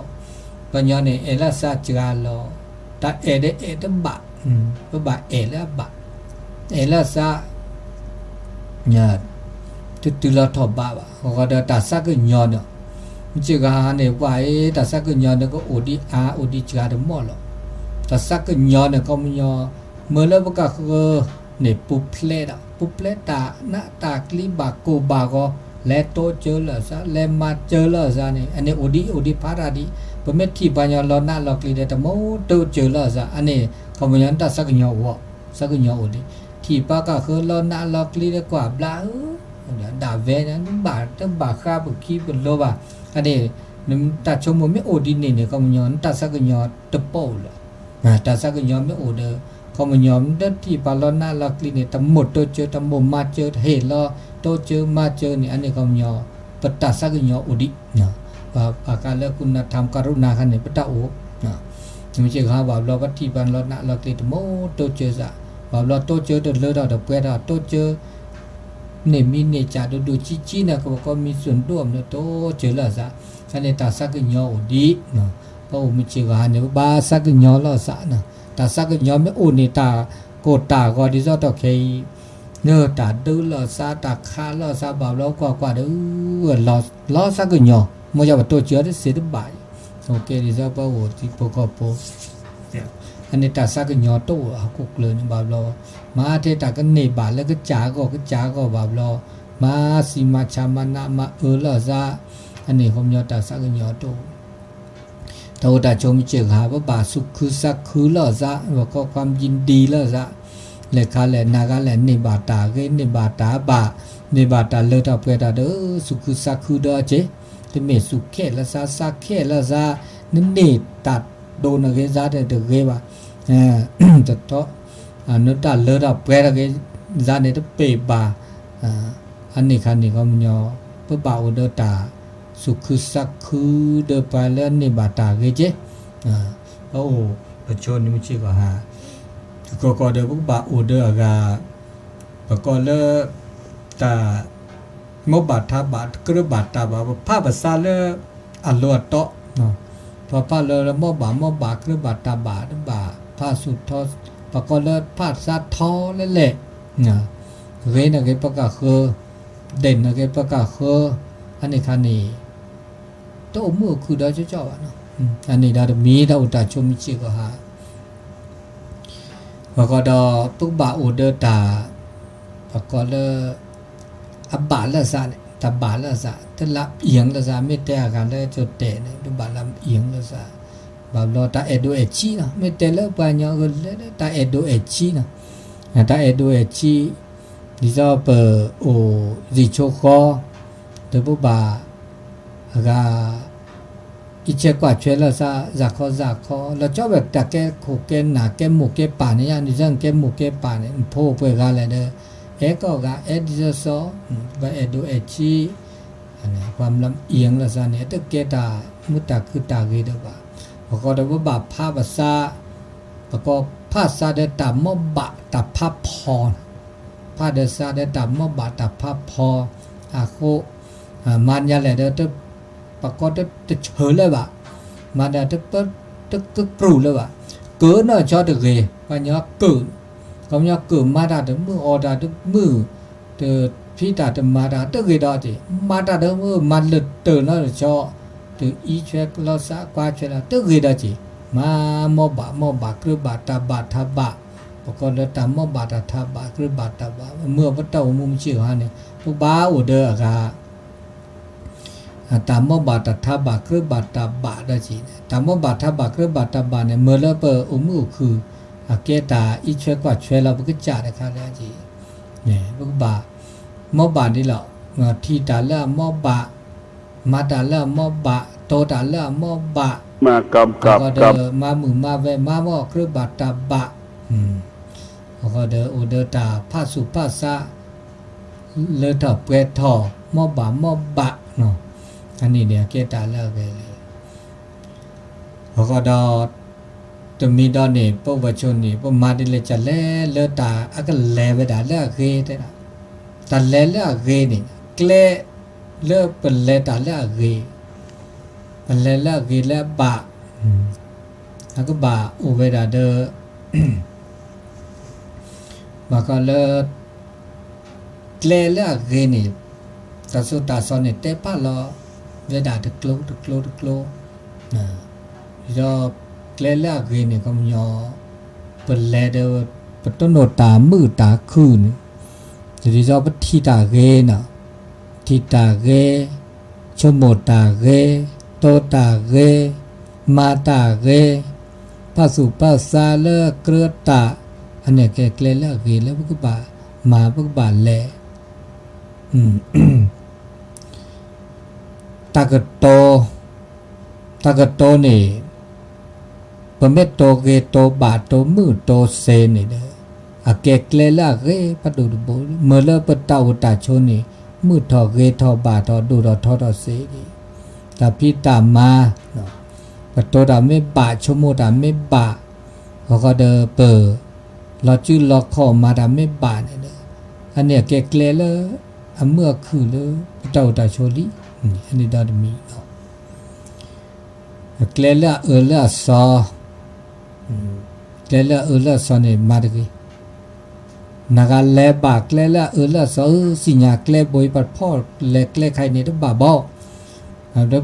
ปัญญาเนี่ยเอละสัจจาลอตาเอเดเอตบะก็บาเอละบะเอละซะเนี่ยตุลาทอบะเขาก็ได้ตัดสักญอนเนาะมิจิกาเนี่ยว่าตัดสักญอนเนี่ยก็อุดิอาอุดิจาดมอลตัดสักญอนเนี่ยก็มันยอเมื่อแล้วก็คือเนี่ยปุเพลด อุปเลตาณตากลิบาโกบาโกและโตเจอละซะและมาเจอละซะนี่อันนี้โอดีพาราดีปเมที่ปัญญาลอนาลอกลีเดตโมโตเจอละซะอันนี้คำยันตาสักญอวะสักญอโอดีที่ปากะคือลอนาลอกลีเดกว่าบลาด่าเวนะบาตบาคาบคีบโลบาอันนี้นึตาชมไม่โอดีนี่เนี่ยคำยันตาสักญอตะโปละตาสักญอไม่โอเดคำยันเดที่ปาลอนาลอกลีเนี่ยตหมดโตเจอตหมดมาเจอเฮลอโตเจอมาเจอนี่อันนี้คำยันปตาสักญอโอดีนะว่าการเลิกคุณธรรมกรุณาขันในพระเจ้าโอ้ไม่ใช่ข้าว่าเราวัดที่บ้านเราหน้าเราติดโมโตเจอซะว่าเราโตเจอเดินเลือดเราเปลือยเราโตเจอเนี่ยมีเนี่ยจ่าดูชี้นะก็มีส่วนร่วมเนี่ยโตเจอแล้วซะขันในตาสักญอดีนะเพราะไม่ใช่ว่าเนี่ยบ้าสักญอแล้วซะนะตาสักญอไม่โอ้เนี่ยตาโกตาก็ดีซะต่อใครเนื้อตาดูแล้วซะตาขาแล้วซะบ่าวเรากว่าดูล้อสักญอมื่อจะว่าตัวเชื้อได้เสียดบ่ายโอเคดีจ้าป้าโหที่ปกปอันนี้ตาสักยอโต้กุกเลยนะบ่าวรอมาเทตากันเนบาแล้วก็จ๋าก็บ่าวรอมาสีมาชามานะมาละซะอันนี้ผมยอตาสักยอโต้โตตาชมเจอหาว่าบาสุขคือสักคือละซะว่าก็ความยินดีละซะเลขาแลนากาแลนเนบาตาเกเนบาตาบาเนบาตาเลตาเปตาเด้อสุขคือสักคือเด้อเจที่เมสุขแค่ละซาสักแค่ละซานี่ตัดโดนอะไรซาเด็กเกว่าจะต่อนึกตัดเลือดเปรย์อะไรซาเนี่ยจะเปย์บาอันนี้คันนี้ก็มันยอเพื่อบ่าวเดือตาสุขคือสักคือเดือไปแล้วนี่บาตาเกเจโอ้ประชนนี่มันชื่อก็หาก็เดือพวกบ่าวเดือกาประกอบเลือตามบาทาบาทกระบาทตาบาภาพภาษาเลอัลลอฮ์โตเนาะพอพาเลมบากระบาทตาบาทบาภาสุดทอปกเลภาษาทอนั่นแหละนะเรนอะไรประกาศคือเด่นอะไรประกาศคืออันนี้คันนี้โตมือคือได้เจ้าเนาะอันนี้ได้มีได้อุตาชมจิก็หาพอก็ดอปุ๊บบาอุเดตาพอก็เลบาลละซะเนี่ยตบาลละซะถ้าละเอียงละซะไม่แต่กันแล้วจะเตะเนี่ยดูบาลละเอียงละซะบาลตาเอโดเอชีนะไม่แต่ละปัญญาก็เลยตาเอโดเอชีนะตาเอโดเอชีดิซอเปโอซิโชคอเดบุบากาอิเชกว่าช่วยละซะจากคอแล้วเจ้าแบบตะแกโคเกนหนาแกหมูแกป่าเนี่ยนี่จังแกหมูแกป่าเนี่ยโพเปกาเลยเด้อเอก็กะเอดิซอว่าเอดูเอชีอันนี้ความลำเอียงละซะเนี่ยตะเกตามุตตะคือตาเกดบะประกอบด้วยบาภาภาษาประกอบภาษาเดตามบะตาภาพรภาษาเดตาตามบะตาภาพรอาโคมันยาแลเดตประกอบตะเฉยเลยบะมันเดตปตะกรูเลยบะเกินเนาะชอตะเกปัญญาเกินก็ยังเกิดมาได้ถึงมืออดาถึงมือเตอพี่ตาถึงมาได้ตึกกี่ดอกจีมาได้ถึงมือมันเลยเตือนแล้วชอถึงอีเช็คเราสักกว่าเช่นตึกกี่ดอกจีมาโมบะคือบาตาบาทาบะปกติตามโมบาตาทาบะคือบาตาบะเมื่อพระเจ้ามุมเชื่อฮะเนี่ยพวกบ้าอุเดอกาตามโมบาตาทาบะคือบาตาบะได้จีตามโมบาทาบะคือบาตาบะเนี่ยเมื่อแล้วเปอมือคืออาเกตาอีช่วยกว่าช่วยเราบุกจ่าได้ค่ะแล้วจีเนี่ยบุกบาโมบานี่แหละที่ตาละโมบามาตาละโมบาโตตาละโมบามากำกับมามือมาเวมาโมคือบาตาบะก็เดออุเดตาภาสุภาษาเลทอเปทอโมบาโมบะเนาะอันนี้เนี่ยเกตาละเวเลยก็ดอจะมีดอนนี่พวกวัชนนี่พวกมาดิเลจะเล่ตาอักเล่เวดาเล่เกเตนะตาเล่เกนี่เกลเล่เป็นเล่ตาเล่เกเป็นเล่เกเล่บะอักบะอุเวดาเดมาก็เล่เกลเล่เกนี่ตาสุตาสอนนี่เตปะลอเวดาตะโกลยอเกลล่าเกนี่ก็มันยอเปิดแลเดอปต้นโนตามือตาคืน ဒီကြောင့်ထိတာကေနော်ထိတာကေချုံမတာကေတောတာကေမာတာကေปัสสุปัสสาเลเกรตะอันเนี้ยแกเกลละเกลแล้วก็บามาพวกบาแลตากะโตนี่ปะเมตโตเกโตบาโตมือโตเซนี่เด้ออะแกเกลละเกปะดูโบเมเลปะตาวตาโชนี่มือทอเกทอบาทอดูทอเซนี่ตาพิตามาเนาะปะโตดาไม่บาชั่วโมงดาไม่บาเขาก็เดอเปิดเราชื่อเราขอมาดาไม่บาเนี่ยเด้ออันเนี้ยแกเกลเลยอันเมื่อคือเลยเจ้าตาโชลีอันนี้ดามีเนาะเกลเลยเลยซอเกลเลยซอเนี่ยมาดกี้นักเลบากเกลเลยซอสิญญาเกลบอยปัดพ่อเล็กเล็กใครเนี่ยต้องบาบอกแล้ว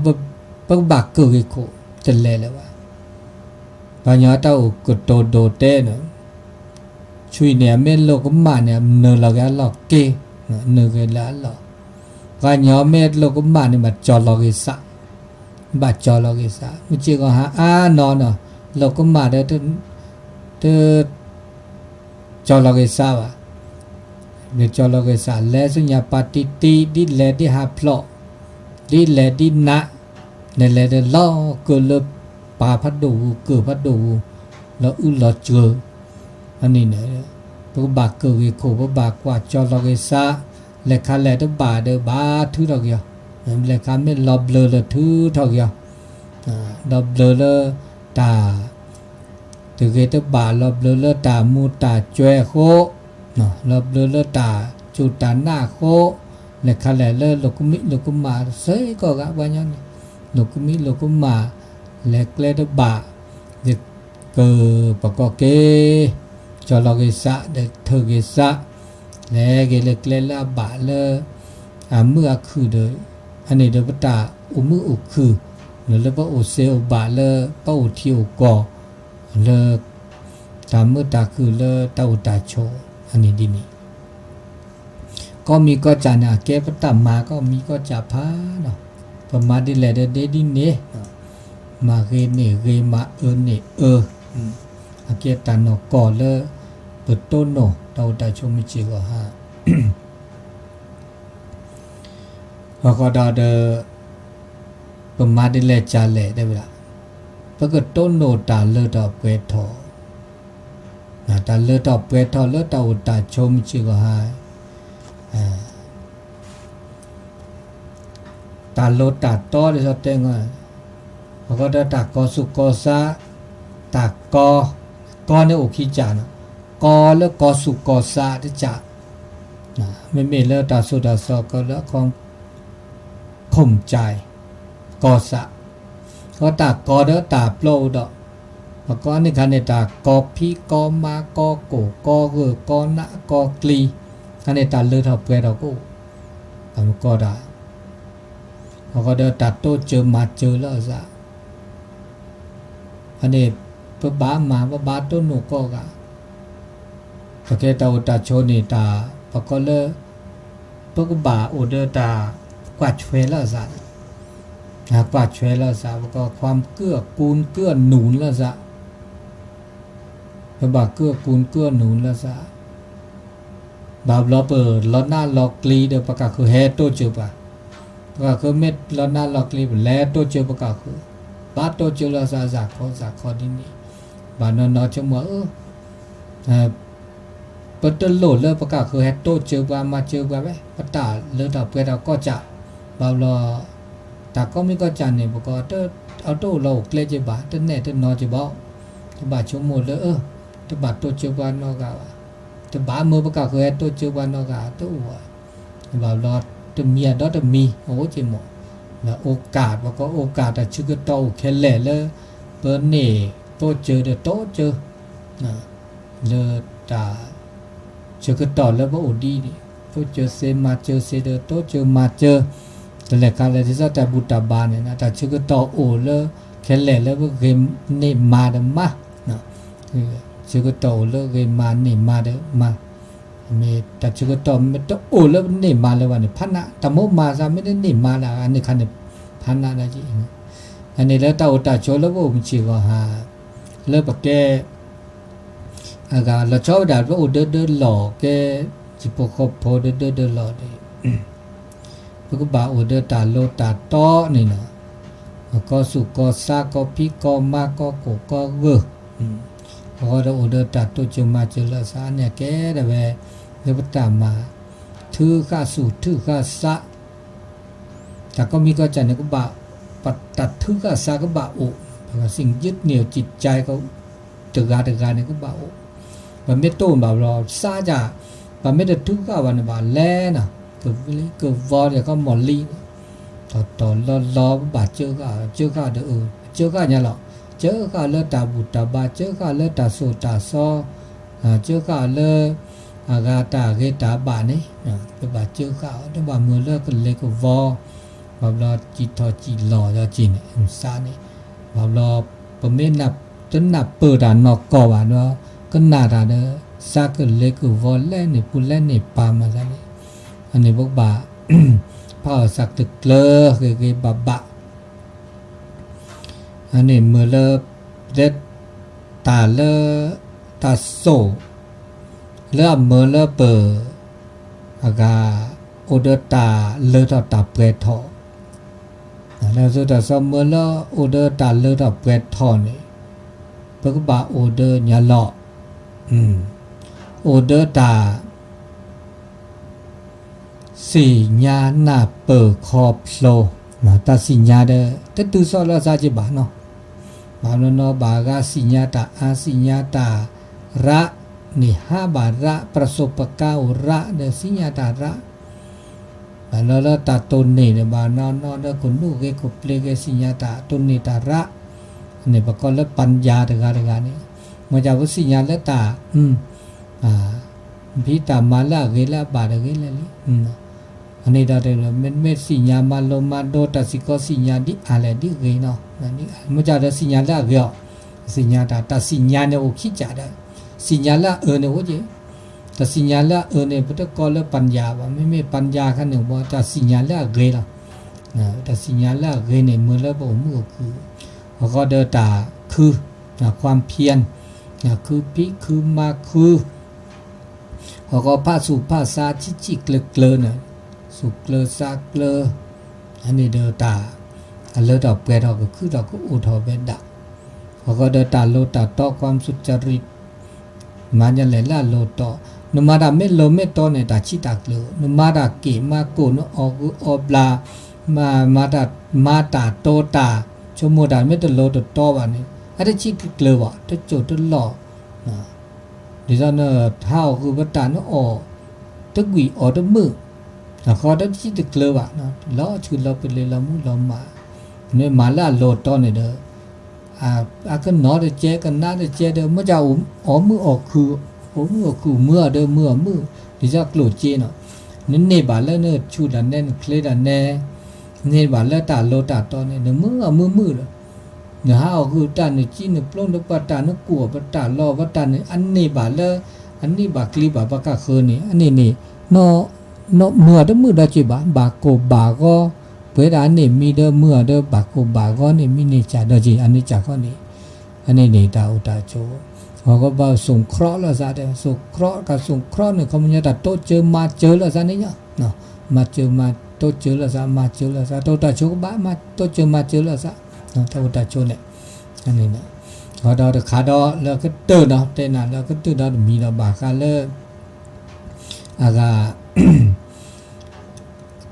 ปักบากเกิดอีกคนจะเล่แล้วว่าปัญญาเต้ากดโดเต้เนาะช่วยเนี่ยเม่นโลกมาเนี่ยเนื้อเราแกหลอกเกเนื้อแกละหลอกปัญญาเม่นโลกมาเนี่ยมาจอลอกิสะบาจอลอกิสะไม่ใช่ก็หานอนเนาะโลกมาเด้อจอลอกิสะว่ะเดี๋ยวจอลอกิสะแล้วสุญญาปฏิติดิแลดิหาพลอดิแลดินะเนี่ยแหละเดี๋ยวล้อเกิดเลยป่าพัดดูเกิดพัดดูแล้วเราเจออันนี้เนี่ยพวกบากเกิดกี่โขพวกบากกว่าจอเราเกษาเลขาแหล่ตัวบาเดอบาทื่อเราเกี่ยวเลขาไม่ลอบเลยเลยทื่อเท่าเกี่ยวลอบเลยเลยตาตัวเกตัวบาลอบเลยเลยตามูตาจ้วยโคเนาะลอบเลยเลยตาจุดตาหน้าโคเลขาแหล่เลยลูกมิมาเสยก็กะว่าอย่างนี้ลูกมาเล็กเล็กบะเด็กเกิดปกเกจอลกิสะเด็กเธอกิสะเล็กเล็กเล็กละบะเลยเมื่อคือเดยอันนี้เดบตาอุมืออุคือหรือว่าอุเซลบะเลยป้าอุทิวก่อเลยตามเมื่อตาคือเลยตาอุตาโชอันนี้ดีนี่ก็มีก็จานะเก็บตามมาก็มีก็จะพาเนาะประมาณนี้แหละเด็ดๆนี่มาเกนี่เกมานี่อาเกตันนก่อเลยเปิดต้นโนเตาตาชมิจิก็ฮะพอก็ดาเดประมาณนี้แหละจาแหละได้เวลาปกต้นโนตาเลตาเปทอตาเลตาเปทอเลตาตาชมิจิก็ฮะตาโลตาโตได้สเต็งอ่ะเขาก็ได้ตากอสุกอซาตากอเนี่ยโอคิจานะกอแล้วกอสุกอซาที่จะไม่มีแล้วตาสุดาสอก็แล้วของข่มใจกอสะก็ตากอเด้อตาโปรดอกแล้วก็นี่คันเนี่ยตากอพี่กอมากอโกกอเกอกอนะกอกลีคันเนี่ยตาเลือดเอาเปรดเอากูทำก็ได้เขาก็เดินตัดโต้เจอมาเจอแล้วซะอันนี้เพื่อบ้ามาว่าบ้าต้นหนูก็กะแต่แค่ตาอุตาโชนี่ตาพอก็เลยเพื่อบ้าอุดตากวาดช่วยแล้วซะกวาดช่วยแล้วซะก็ความเกื้อกูลเกื้อหนุนแล้วซะเพื่อบ้าเกื้อกูลเกื้อหนุนแล้วซะบาบล้อเปิดล้อหน้าล้อกลีเดี๋ยวประกาศคือแฮโต้เจอปะก็คือเม็ดล้อหน้าล็อกลีบแล้วตัวเจอประกาศคือบาตัวเจอแล้วจากคอที่นี่บานนอจะมัวเปิดต้นโหลดเลยประกาศคือแฮตโตเจอมาเจอไหมปัตตาเลือดเอาเปเราก็จะบาลอแต่ก็ไม่ก็จันเนี่ยประกาศเอาโตเราเกลเจ็บบาต้นแน่ต้นนอจะบอกจะบาชั่วโมงเลยจะบาตัวเจอบานอกาจะบาเมื่อประกาศคือแฮตโตเจอบานอกาตัวบาลอจะมีดอจะมีโอ้จิหมอแล้วโอกาสว่าก็โอกาสแต่ชื่อก็โตแค่แหล่เลยเปิดเน่โตเจอเดี๋ยวโตเจอเลยตาชื่อก็ต่อแล้วว่าโอดีนี่โตเจอเซมาเจอเซเดอโตเจอมาเจอแต่แหละการเลยที่จะแต่บุตรบาลเนี่ยนะแต่ชื่อก็ต่อโอเลยแค่แหล่แล้วว่าเกมเน่มาเดมาชื่อก็ต่อเลยเกมมาเน่มาเดมา เมตัดชุกตอมเมตโอแล้วนี่มาแล้ววันนี้พันนะแต่โมมาซะไม่ได้นี่มาละอันนี้คันนี้พันนะนะจีอันนี้แล้วตาอุตาโชแล้วบ่มีชีก็หาแล้วปะแกอากาละชอบดาว่าอุเดหลอกแกจิปกพอเดหลอกดิพวกบ่าอุเดตาโลตาตอนี่นะก็สุก็ซาก็พิก็มาก็โกก็เวพอเราอุเดตาตุจุมาจุลสาเนี่ยแกได้เวเรียกตามมาถือข้าสูถือข้าสะแต่ก็มีก็จะเนี่ยก็บ่าปัดตัดถือข้าสะก็บ่าอุเพราะสิ่งยึดเหนี่ยวจิตใจเขาตึกาเนี่ยก็บ่าอุมันไม่โตแบบเราซาจ่ามันไม่ได้ถือข้าวันบ่าแล่นะเกิดวอเดี๋ยวก็หมอลีต่อรอบาดเจอข้าเด้อเจอข้าเนี่ยหรอเจอข้าเลือดตาบุตาบาเจอข้าเลือดตาโซตาซอเจอข้าเลือดอากาตาเกตาบานี่เป็นบาเจอข้าแต่ว่าเมื่อเลือดก็เล็กวอแบบเราจีทอจีหล่อจะจีเนี่ยซานี่แบบเราประเมินนับจนนับเปิดนอกก่อว่าเนาะก็นาดาเด้อซาก็เล็กวอเล่นนี่ปุ่นเล่นนี่ปามาซะนี่อันนี้พวกบ่าพ่อสักตึกเลอคือบะอันนี้เมื่อเลอเด็ดตาเลอตาโซเริ่มเมื่อเลอเปิดอากาโอเดตาเลอตาเปรทอแล้วสุดท้ายสมเมื่อเลอโอเดตาเลอตาเปรทอนี่พวกบ่าโอเดญาเลาะโอเดตาสิญาหน้าเปิดขอบโลนะตาสิญาเดแต่ตุสอลซาจิบาเนาะบาโนโนบากาสิญาตาอาสิญาตาระนี่5บาระประสบการะเดสิญาตาระบาโนโนตาตนนี่บานอนเดคนดูเกกุเปลเกสิญาตาตนนี่ตาระนี่ประกอบแล้วปัญญาตะกานี่มาจากวสิญาและตาพิตามาละเกละบาดเกละลิอันนี้ได้เลยมันสิญามาโลมาโดตัสิกสิญาดิอะไรดิเกเนาะนี่มาจากสิญาละเกสิญาตาสิญาเนี่ยโอคิจาได้สิญาละเนี่ยโอเจแต่สิญาละเนี่ยพุทธกรและปัญญาว่าไม่ปัญญาขั้นหนึ่งว่าแต่สิญาละเกละแต่สิญาละเกเนี่ยเมื่อแล้วบอกมือคือเขาก็เดตาคือความเพียรคือพิคือมาคือเขาก็พาสุภาษาชิเกลเนี่ยสุเกลซาเกลอันนี้เดตาอันเลดอกเปรดอกก็คือดอกก็อุทอเบดะเขาก็เดตาโลตาต่อความสุจริตมันจะเลยละโลต่อนมาดาไม่โลไม่ต่อเนี่ยตาชิตาเกลนมาดาเกมาโกนออบลามาตาโตตาชโมดาไม่ตโลตต่อวันนี้อันนี้ชิเกลวะตโจตหล่อดิฉันเนี่ยท้าวคือวัตตาเนี่ยตึกวีตมือเขาได้ชิตเกลวะนะล้อชื่อเราเป็นเลยละมุละมาเนี่ยมาละโลตอนเนี่ยเด้อก็นอเดเจกันน่าเดเจเด้อมื่อจะมือคือมือเด้อมือดิฉันโกรธเจเนาะเนี่ยบาละเนี่ยชูดันเน่เคลดันเน่เนี่ยบาละตาโลตาตอนเนี่ยมือเลยเนี่ยฮะคือตาเนี่ยจีเนี่ยปล้นเนี่ยปัตตาเนี่ยกัวปัตตาล้อปัตตาเนี่ยอันนี้บาละอันนี้บากลีบาปากาเคเนี่ยอันนี้นี่เนาะเมื่อเด้อมือได้จิบาโกบาก็เปิดอันนี้มีเด้อเมื่อเด้อบาโกบาก็นี่มีนี่จ่าเด้อจิอันนี้จ่าก็นี่อันนี้นี่ตาอุตาโจเขาก็บ่สงเคราะห์ละซะเด้อสงเคราะห์กับสงเคราะห์เนี่ยเขามันจะโตเจอมาเจอละซะนี่เนาะมาเจอมาโตเจอละซะมาเจอละซะโตตาโจก็บ้ามาโตเจอมาเจอละซะเนาะตาอุตาโจเนี่ยอันนี้นะเขาดอขาดอแล้วก็เตอเนาะเตน่ะแล้วก็เตอดอมีดอบากาเลอากา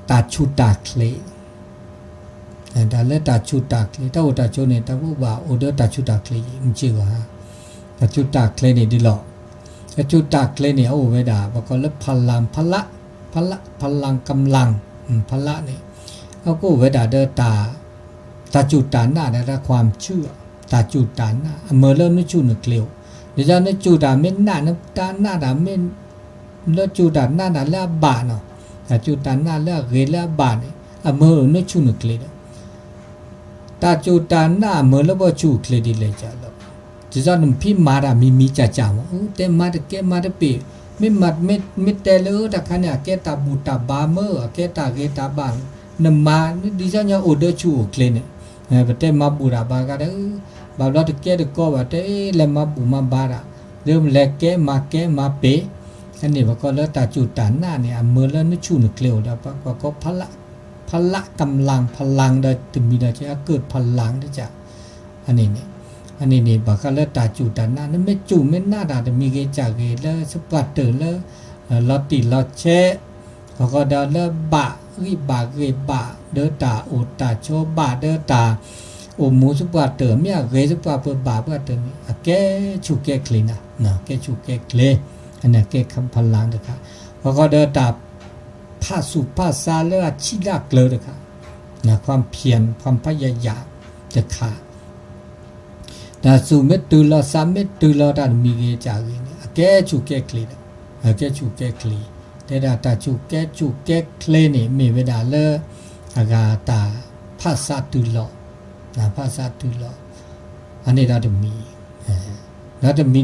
ตาชูตาเคลแต่เลตาชูตาเคลถ้าอุตาโจเนี่ยถ้าพูดว่าโอเดอตาชูตาเคลมันชื่อว่าตาชูตาเคลเนี่ยดีหรอกตาชูตาเคลเนี่ยโอ้เวดาบอกว่าแล้วพลังกำลังพละเนี่ยเขาก็เวดาเดอตาจูตาหน้าได้ความเชื่อตาจูตาหน้าเมื่อเริ่มนึกชูนึกเกลียวเดี๋ยวจะนึกจูตาเม่นหน้านึกตาหน้าดาเม่นแล้วจูตาหน้าดาแล้วบาเนาะตาจูตาหน้าแล้วเกลียวแล้วบาเนี่ยเมื่อนึกชูนึกเกลียวตาจูตาหน้าเมื่อแล้วว่าชูเกลียวดีเลยจ้ะแล้วจะนึกพี่มาดามีจ่าโอ้แต่มาดแกมาดปี ไม่มัดไม่แต่เลยแต่คันเนี่ยแกตาบูตาบาเมอร์แกตาเกตาบางนมาดิฉันยังอดชูเคลนประเทศมาบูราบากันบาลอดแกตก็ว่าแต่เลมาบูมาบาระเริ่มแลกแกมาเปอันนี้ว่าก็แล้วตาจุดตาหน้าเนี่ยเมื่อแล้วนึกชูนึกเกลียวแล้วก็พละกำลังพลังได้ถึงมีได้จะเกิดพลังได้จ้ะอันนี้นี่บอกกันแล้วตาจุดตาหน้านั้นไม่จุไม่หน้าด่าแต่มีเกจากเกแล้วสปัดเตอร์แล้วลอติลอเชก็เดินแล้วบะรีบะเกบะเดินตาโอตาโชบะเดินตาโอมูสปัดเตอร์ไม่เกสปัดเปิดบะเปิดเตอร์นี่แกชูแกคลีนะแกชูแกคลีอันนี้แกคำพลังเด็กค่ะก็เดินตาภาสุภาษาเลือดชิลักเลยเด็กค่ะนะความเพียรความพยายามเด็กค่ะแต่สู่เม็ดตุลาสามเม็ดตุลาดันมีเกจากนี่แกชูแกคลีแกชูแกคลีแต่ตาชูแกคลีนี่มีเวลาเลอากาตาภาษาตุลานะภาษาตุลาอันนี้เราจะมี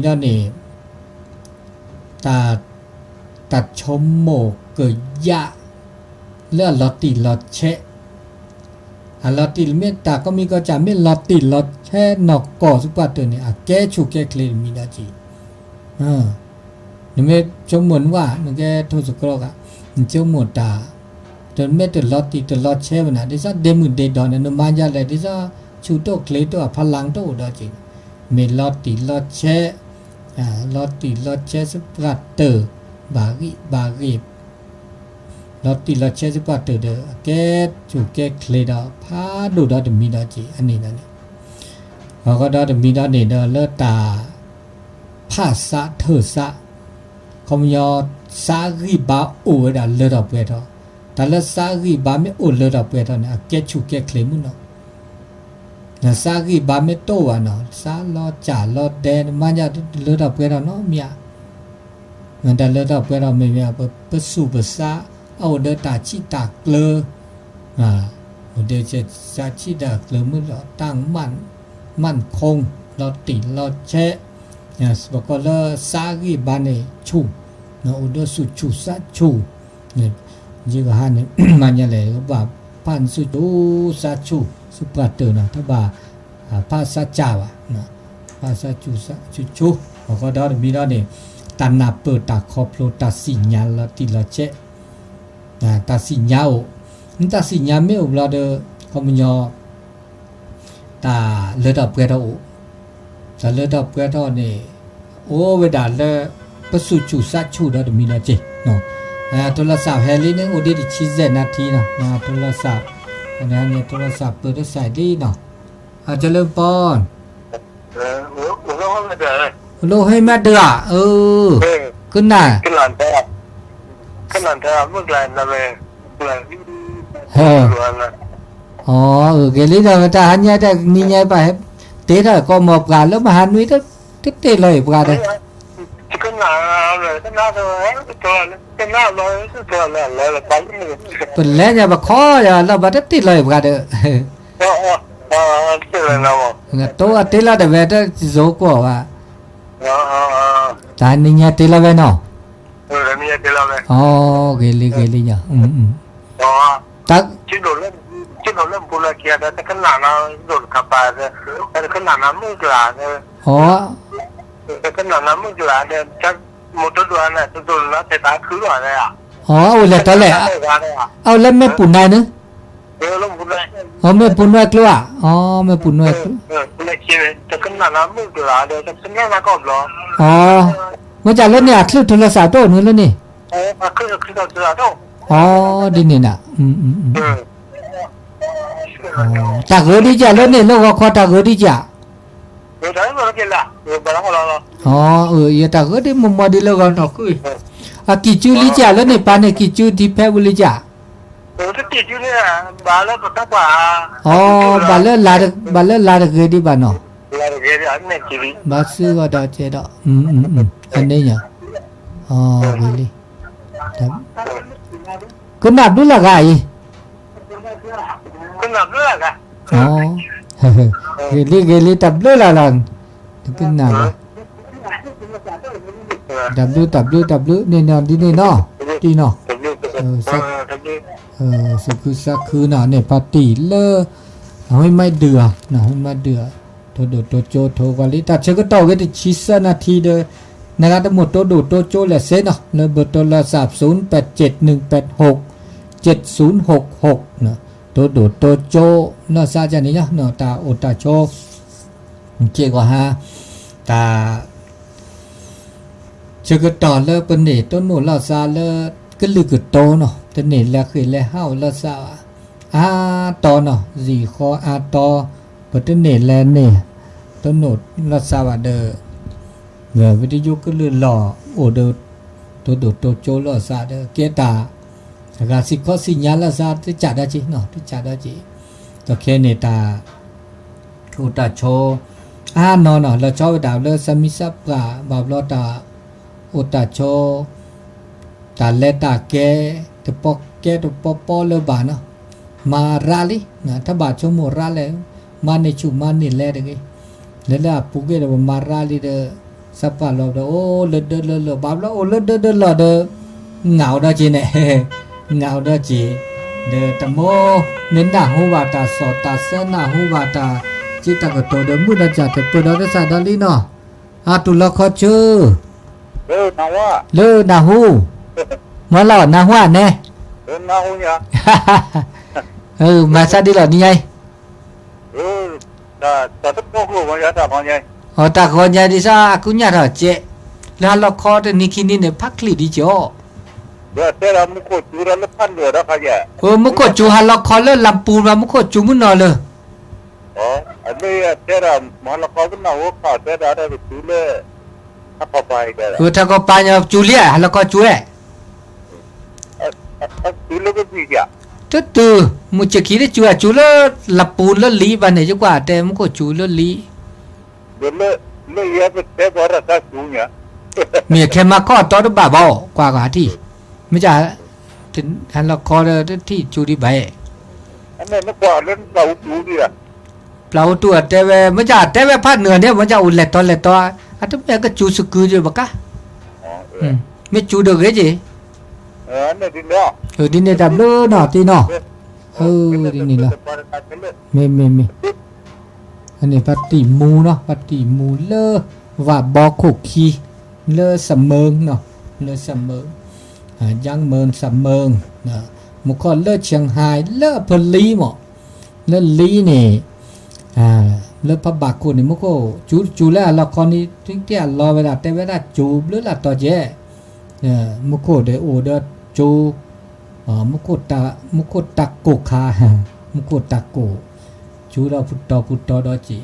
นั่นนี่ตัดชมโมกเกิดยะเลือดลอติลอเชลอติเมตตาก็มีก็จะไม่ลอติลอเชนอกก่อสุปัตเตอร์เนี่ยแกชูแกเคลมีนาจีนี่ไม่ชมเหมือนว่านี่แกทุสกรอกอ่ะเจ้าหมดตาจนเมตลอติตลอเชมันนะดิซะเดมุเดดอนนมาญาเลยดิซะชูโตเคลโตพลังโตดอจีเมลอติลอเชลอติลอเชสปัตเตอร์บาริลอติลอเชสปัตเตอร์เดแกจูแกเคลดาพาดูดอดมีดาจีอันนี้นั่นเขาก็ดอดมีดาเนี่ยเลตาภาษาเถอสะคอมยอสาริบาโอเวดาเลดอเปดอแต่ละสาริบาไม่โอเลดอเปดอเนี่ยแกจูแกเคลมุนเนาะนะสาริบาไม่โตวะเนาะสาลอจ่าลอแดนมันจะเลดอเปดอเนาะเมียมันแต่เลดอเปดอไม่เมียเปสุภาษาเอาเดตาชิตาเกลเดจะจะชิตาเกลมือเราตั้งมั่นคงเราติเราเชเนี่ยสปกอลสาริบานีชูนะอุดสุชูสัชูเนี่ยจีกฮันเนี่ยมันยังเลยก็ว่าพันสุชูสัชูสุปราเตอร์นะถ้าว่าภาษาจ้าวนะภาษาชูสัชูก็ได้มีแล้วเนี่ยตันนาเปิดตาคอพโลตาสิญญาลติละเชตาสิญญานี่ตาสิญญาไม่อุบลาเดคอมยอตาเลือดเปรี้ยวแต่เลือดเปรี้ยวนี่โอ้เวดาเลประสุชูสัชูได้มีละเจเนาะโทรศัพท์เฮลิเนี่ยโอ้ดีชีเซนาทีเนาะโทรศัพท์อันนั้นเนี่ยโทรศัพท์เปิดได้ใส่ดีเนาะอาจจะเริ่มป้อนโลให้แม่เดือขึ้นหน้าขึ้นหลังแต่เมื่อไหร่นะเว้ยอ๋อเกลิดาแต่หันยาแต่มีไงไปเตะก็หมอบกันแล้วมาหันวิทย์เตะเลยปกันเลยขึ้นหน้าเลยขึ้นหน้าเลยขึ้นหน้าเลยตัวเลยไปเป็นแล้วอย่ามาข้ออย่าเราบัดติดเลยปกันเด้อติดเลยนะวะตัวติดแล้วแต่เวทโจกว่าตานี่ยติดแล้วเว้ยเนาะนี่ติดแล้วเว้ยอ๋อเกลิจ้ะอ๋อตักชิโดเล่นบุลเกียแต่ขึ้นหน้านะโดดขับไปแต่ขึ้นหน้านะมือกลาเนี่ยอ๋อแต่ขึ้นหน้านะมือกลาเนี่ยจะหมดตัวเนี่ยตัวแล้วแต่ตาคืออะไรอ่ะอ๋อเอาเลยตอนแรกเอาแล้วไม่ปุ่นได้นึลงปุ่นได้อ๋อไม่ปุ่นได้กลัวอ๋อไม่ปุ่นได้ไม่คิดจะขึ้นหน้านะมือกลาเดี๋ยวจะขึ้นหน้านะก็รออ๋อเมื่อจากแล้วเนี่ยคลื่นโทรศัพท์โต้นู้นแล้วนี่คลื่นโทรศัพท์โต้อ๋อดีนี่น่ะตากรดีจ้ะแล้วนี่แล้วก็ขอตากรดีจ้ะได้บ่ล่ะกินละบ่ล่ะล่ะอ๋ออย่าตากรดีมุมมาดีแล้วก็เนาะคือกิจูลิจ้ะแล้วนี่ปานนี่กิจูที่แพ้บุลิจ้ะกิจูเนี่ยบาแล้วก็ตะป่าอ๋อบาแล้วลาเกดีบ่เนาะลาเกดีอันนี้กิริบาซื้อก็ได้เจดอันนี้เนี่ยอ๋อวิลิคุณนับดูละกันคุณนับดูละกันอ๋อเกลิตับดูละลังคุณนับ W นี่เนาะนี่เนาะที่เนาะ สัก สักคือน่ะเนี่ยปาร์ตี้เลอไม่เดือนะไม่เดือโตโดโตโจโทวาลิตาเชก็ต่อกันที่ชิสนาทีเดนะครับทั้งหมดโตโดโตโจและเซเนาะเบอร์โทรศัพท์0871867066นะโตโดโตโจเนาะซาจานี่เนาะตาโอตาโจเจกว่าฮะตาเชก็ต่อเลอเป็นนี่ต้นหนูลาซาเลก็ลึกโตเนาะแต่นี่แลคือแลเฮาลาซาตอเนาะสีคอตอปัตเนแลนนี่ต้นโนดรัสาวเดอวิทยุก็ลือหล่อโอเดอตัวโดดตัวโจลอซาเดอเกตาสกาสิคอสิญาลาซาที่จัดได้จีเนาะที่จัดได้จีตัวเคเนตาคูตาโชนอนเนาะเราชอบดาวเลสมิซับกาบาบลอตาโอตาโชตาเลตาเกตปอกเกตปอปอเลบาเนาะมาราลินะถ้าบาดชมราแล้วมาในชุมานี่แลเด้อแล้วล่ะปุเกเดมาราลิเดสัปปะลอเดโอเลเดเลบาบลโอเลเดลอเดเหงาดอจีเนี่ยเหงาดอจีเดตะโมเน้นดาฮูวาตาสอตาเสนาฮูวาตาจิตตะกะโตเดมุดจัตเปดอเดซาดาลิเนาะตุลคอชื่อเลนาฮูมาหล่อนาหัวแน่มาซาดิหล่อนี่ไงแต่ทุกพวกลูกมันจะทำยังไงตาคนใหญ่ดิซากุญญาเหรอเจแล้วเราคอแต่นิคินี่เนี่ยพักลีดิจ่อแต่เรามุขจูเราไม่พันเลยนะใครเนี่ยมุขจูฮัลเราคอเลยลำปูนมามุขจูมุนนอเลยอันนี้แต่เรามาเราคอกันเอาข้าวแต่เราได้จูเลยถ้าพอไปกันถ้าก็ไปเนี่ยจูเลียฮัลเราคอจูเอจูเลยก็ดีจ้ะตัวมุจคีได้จูอะจูเลยลำปูนแล้วลีบันเนี่ยจังกว่าแต่มุขจูเลยลีเลยเยอะไปแต่พอเราได้จูเนี่ยมีแค่มาข้อต่อตัวบ้าบ่กว่าที่ไม่ใช่ถึงฮัลเราคอเลยที่จูดีใบอันนี้ไม่กว่าเล่นเราจูดีอ่ะเปล่าตัวแต่เวไม่ใช่แต่เวภาคเหนือเนี่ยมันจะอุ่นเล็ดตัวอันนี้ก็จูสกุลอยู่บักกะไม่จูเด็กเลยจีนี่ดินเนาะดินเนี่ยดับเนาะเนาะที่เนาะดินนี่เนาะไม่อันนี้ปฏิมูเนาะปฏิมูเลอว่าบอกขุกคีเลอสำเมิงเนาะเลอสำเมิงยังเมินสำเมิงนะมุขเลอเชียงไฮ้เลอพลีหมอเลอลีนี่เลอพระบากุนี่มุขจูแล้วละครนี้ถึงที่รอเวลาแต่เวลาจูหรือละต่อเจมุขเดโอเดจูมุขตะโกคามุขตะโกจูเราพุทธดอจี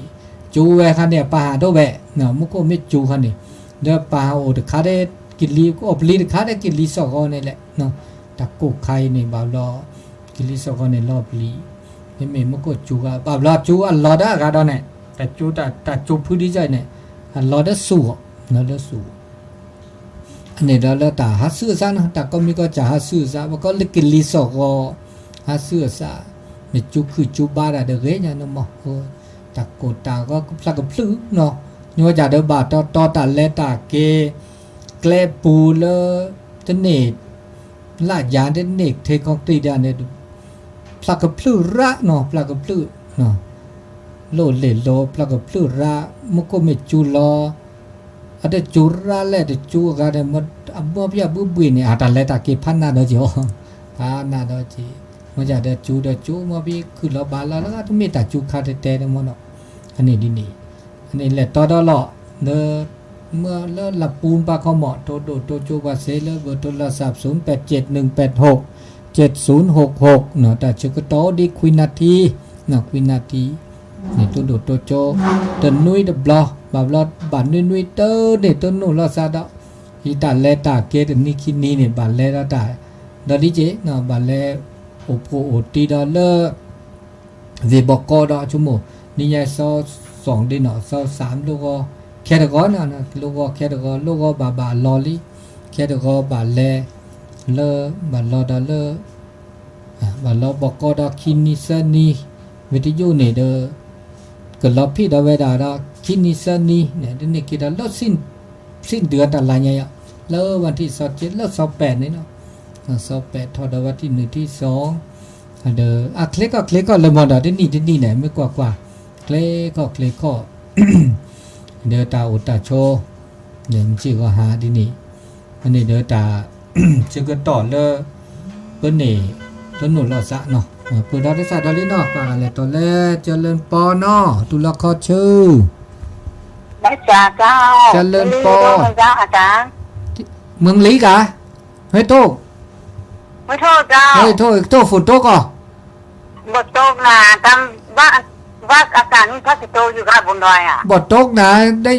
จูเวคันเนี่ยปาหาโดเวนะมุขไม่จูคันนี่เดปาโอเดคาเดกิลีก็อบลีคาเดกิลีสอกนี่แหละเนาะตะโกไข่นี่บาลอกิลีสอกนี่รอบลีไม่มุขจูกะบาลอจูอัลลอดะกาดอเนี่ยแต่จูแต่จูพูดดีใจเนี่ยอัลลอดะสู้เนาะสู้อันนี้เราตาหาซื้อซะนะแต่ก็มีก็จะหาซื้อซะว่าก็เล็กกิลีสอกหาซื้อซะเนี่ยจูคือจูบาดาเดเรเนี่ยเนาะมั้งตะโกตาก็พลักพลื้เนาะนี่ว่าจะเดบาตอตาเลตาเกแกลปูเลตเนตลาดยาเดเนกเทคองตีดาเนี่ยพลักพลื้ระเนาะพลักพลื้เนาะโลเลโลพลักพลื้ระมุกเมจูลออะเดจูระเลเดจูกาเดมอับบอบยาบุบุเนี่ยอาตาเลตาเกพันนาดอจิโอพันนาดอจิมันจะเดจูมาบีคือเราบาลาแล้วก็ต้องมีตาจูคาเตเดมอนอันนี้ดินี่อันนี้แหละตอดอลอเดเมื่อเลิศหลับปูนปลาเขาเหมาะโตโดโตโจวาเซเลเบอร์โทรศัพท์0871867066เนาะแต่ชื่อก็โตดีควินาทีเนาะควินาทีนี่โตโดโตโจเตนุยเดบลอบาบลอดบานนุยเตอเนี่ยต้นนูลอซาดอฮีตาเลตาเกตนี่คินี่เนี่ยบานเลตาดอดิเจเนาะบานเลโอโปโอตีดอเลเวบอกกอดอชั่วโมงนี่ยายซอ2ดิเนาะซอ3ลูกก็แค่ตะกอนนะลูกก็แค่ตะกอนลูกก็บาลอลี่แค่ตะกอบาเลบาลอดอเลบาลอบอกกอดอคินิซานีวิทยุเนี่ยเด้อก็ลอพี่ดาเวดาดอคินิซานีเนี่ยนี่คิดว่าลอสิ้นเดือนอะไรเนี่ย แล้ววันที่27แล้ว28นี่เนาะ28ทอดวันที่1ที่2เด้อคลิกก็เลยมาได้นี่ไหนไม่กว่าคลิกก็ เดอตาอุตตาโชอย่างชื่อก็หาที่นี่อันนี้เดอตา ชื่อก็ต่อเลยเปิ้นนี่ต้นหนุนเราซะเนาะเปิดได้ซะดอลลี่เนาะก็อะไรตอนแรกเจริญปอเนาะตุลาคอชื่อ ไม่จ่าเจ้า เจริญปอ ไม่เจ้าอาจารย์ เมืองลีกะเฮ้ยโตก ไม่โทษเจ้า เฮ้ยโตฝนตกอ่ะ บทโตกนะตามว่าอาการนี่พักโตอยู่กับบนดอยอ่ะ บ่ตกนะได้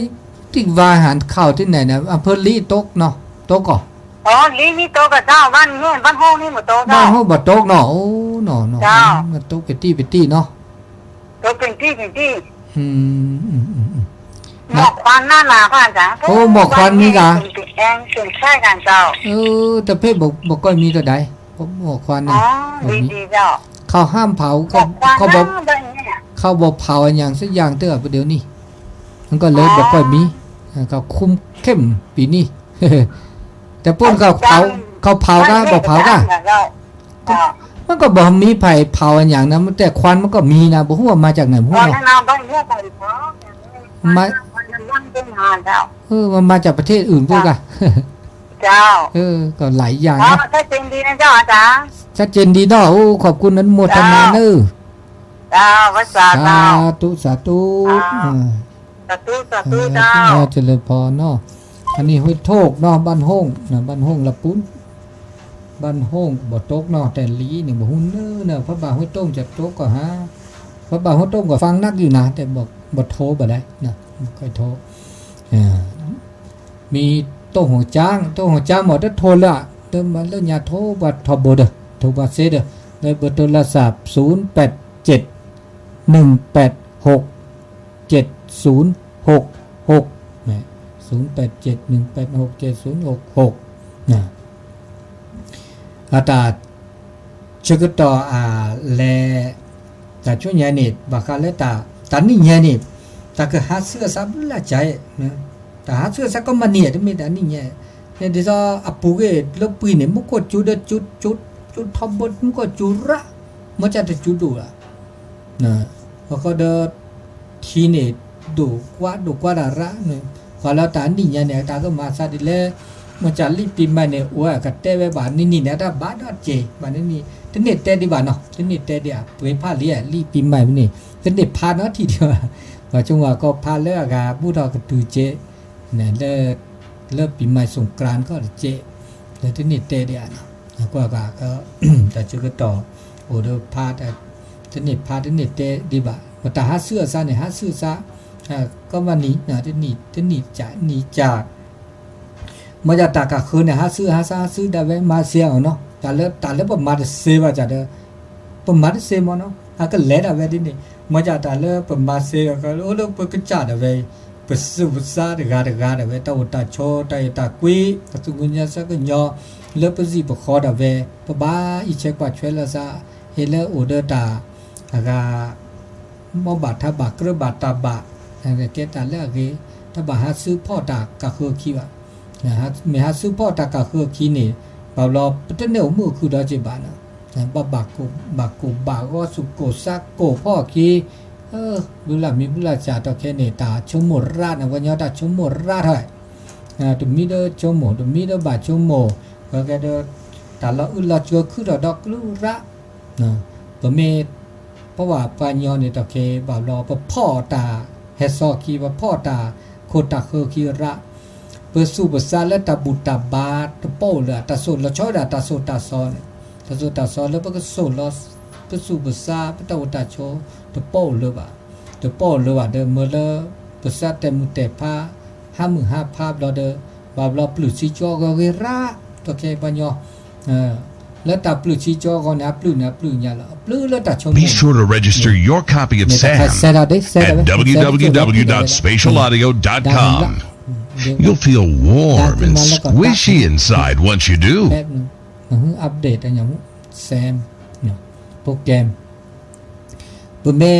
ที่วาอาหารข้าวที่ไหนนะอำเภอลีตกเนาะตกอ่ะ อ๋อลีนี่โตกับเจ้าบ้านเนี่ยบ้านห้องนี่หมดโต บ้า เจ้าน เฮาบ่ตกเนาะโอ้เนาะ เจ้า มันตกไปตี้เนาะ โตเป็นที่ อืม หมอกควันหน้าหนาพ่ออาจารย์ โอ้หมอกควันมีกะ เป็นแองเป็นแค่กันเจ้า แต่เพศบ่ค่อยมีตัวใดผมบอกควัน อ๋ นะ อดีเจ้า เขาห้ามเผา หมอกควัน เขา ห บ น้า อก บ้านเนี่ย เขาบอกเผาอันอย่างสักอย่างเตื้อประเดี๋ยวนี้มันก็เลยบ่ค่อยมีเขาคุมเข้มปีนี้ แต่พวกเขาเผาก็บ่เผาก็ เจ้า มันก็บ่มีไผเผาอันอย่างนั้นแต่ควันมันก็มีนะบ่ฮู้ว่ามาจากไหนบ่ฮู้ อ๋อ เนาะ แนะนำบ้านเนี่ยไปเพราะมันเป็นงานเจ้า มันมาจากประเทศอื่นพวกอ่ะ เจ้า ก็หลายอย่าง อ๋อ นะ ถ้าเป็นดีนะเจ้าอาจารย์ ชัดเจนดีเนาะโอ้ขอบคุณอนุโมทนาเด้อ เจ้าวัดสา สา เจ้า ธุสาธุ สาธุเจ้า เจริญพรเนาะอันนี้ห้วยโทกเนาะบ้านห้องนะบ้านห้องละปุ้นบ้านห้องบ่ตกเนาะแต่ลีนี่บ่ฮู้เน้อเนาะพระบาทห้วยต้มจะตกก็หาพระบาทห้วยต้มก็ฟังนักอยู่นะแต่บ่โทรบ่ได้นะบ่ค่อยโทรมีโต้หัวจ้างหมดได้โทรละเติมมาแล้วอย่าโทรบัดทบเด้อโทรบัดเซเด้อในเบอร์โทรศัพท์087 186 7066นะ0871867066นะอาตาชกตแลแต่ช่วงยานิดบากาเลตานี่ยานิดตาก็หาเสื้อซับละใจนะตาหาเสื้อซักก็มาเนี่ยที่มีแต่นี่เนี่ยเดี๋ยวอัปูเกแล้วปีเนี่ยมันก็จุดทอบบดมันก็จุระมันจะจุดดูละนะแล้วก็เดทีเนี่ยดูกว่าดาระเนี่ยพอแล้วตานี่เนี่ยตาก็มาซาดิเลมันจะรีบปีมาเนี่ยว่ากัดเต้ไว้บ้านนี่เนี่ยถ้าบ้านน่ะเจบ้านนี่ทีนี้เต้ดีบ้านเนาะทีนี้เต้เดียเผยผ้าเลี้ยรีบปีใหม่นี่ทีนี้พาเนาะทีเดียวว่าจังหวะก็พาเลิกกับผู้ทอก็ดูเจเนี่ยเลิกปีใหม่สงกรานต์ก็เจแต่ทีนี้เต้เดียเนาะก็แต่ชื่อก็ต่อโอ้เดี๋ยวพาแต่ทีนี้เต้ดีบ้าแต่หาเสื้อซะเนี่ยหาเสื้อซะก็วันนี้นะทีนี้จะหนีจากมาจากตากคืนเนี่ยหาซื้อได้ไว้มาเสียเนาะแต่แล้วประมาณเซว่าจะเด้อประมาณเซมเนาะก็เล็ดเอาไว้ดินี่มาจากแต่แล้วประมาณเซก็โอ้แล้วก็จัดเอาไว้ประสุภาษาเดกาเอาไว้ตาโชตากุยตาสุกุญญาสักยอแล้วประสิประคอเอาไว้ประบาอีเชกว่าช่วยละซะเฮเลโอเดตากามอบาทบากระบาตาบะแต่เกตาแล้วก็ถ้าบาหาซื้อพ่อตากก็คือคิดว่านะฮะมีหาซื้อพ่อตากก็คือคิดนี่เปล่ารอปะเนี่ยมือคือดอจิบานะบากก็สุโกซักโกพ่อคีบุลามีบุลาจ่าตอแค่เนี่ยตาชมหมดราดนะวันยอตาชมหมดราดเท่าไหร่ตุมีเดอชมหมดตุมีเดอบาชมหมดก็แกเดอตาละอุลาจัวคือดอกลูระนะปะเมเพราะว่าปัญญาเนี่ยตอแค่เปล่ารอพ่อตาเฮซอคีว่าพ่อตาโคตาคือคีระเปสุบซาและตาบุตาบาตโปละตาโซละชอดาตาโซตาซอนตาโซตาซอนแล้วก็โซลอสเปสุบซาเปตาอุตาโชตโปเลยว่ะเดอเมื่อละภาษาแต่มุแต่พา5,500ภาพเราเดอบาบลอปลุชิจอก็เวระตัวแค่ปัญญาแล้วตาปลุชิจอก็นะปลุญาละปลุแล้วตาชม Be sure to register your copy of Sam at www.spatialaudio.com. You'll feel warm and squishy inside once you do. แป๊บนึงอัปเดตอย่างแซมโปรแกรมเมื่อ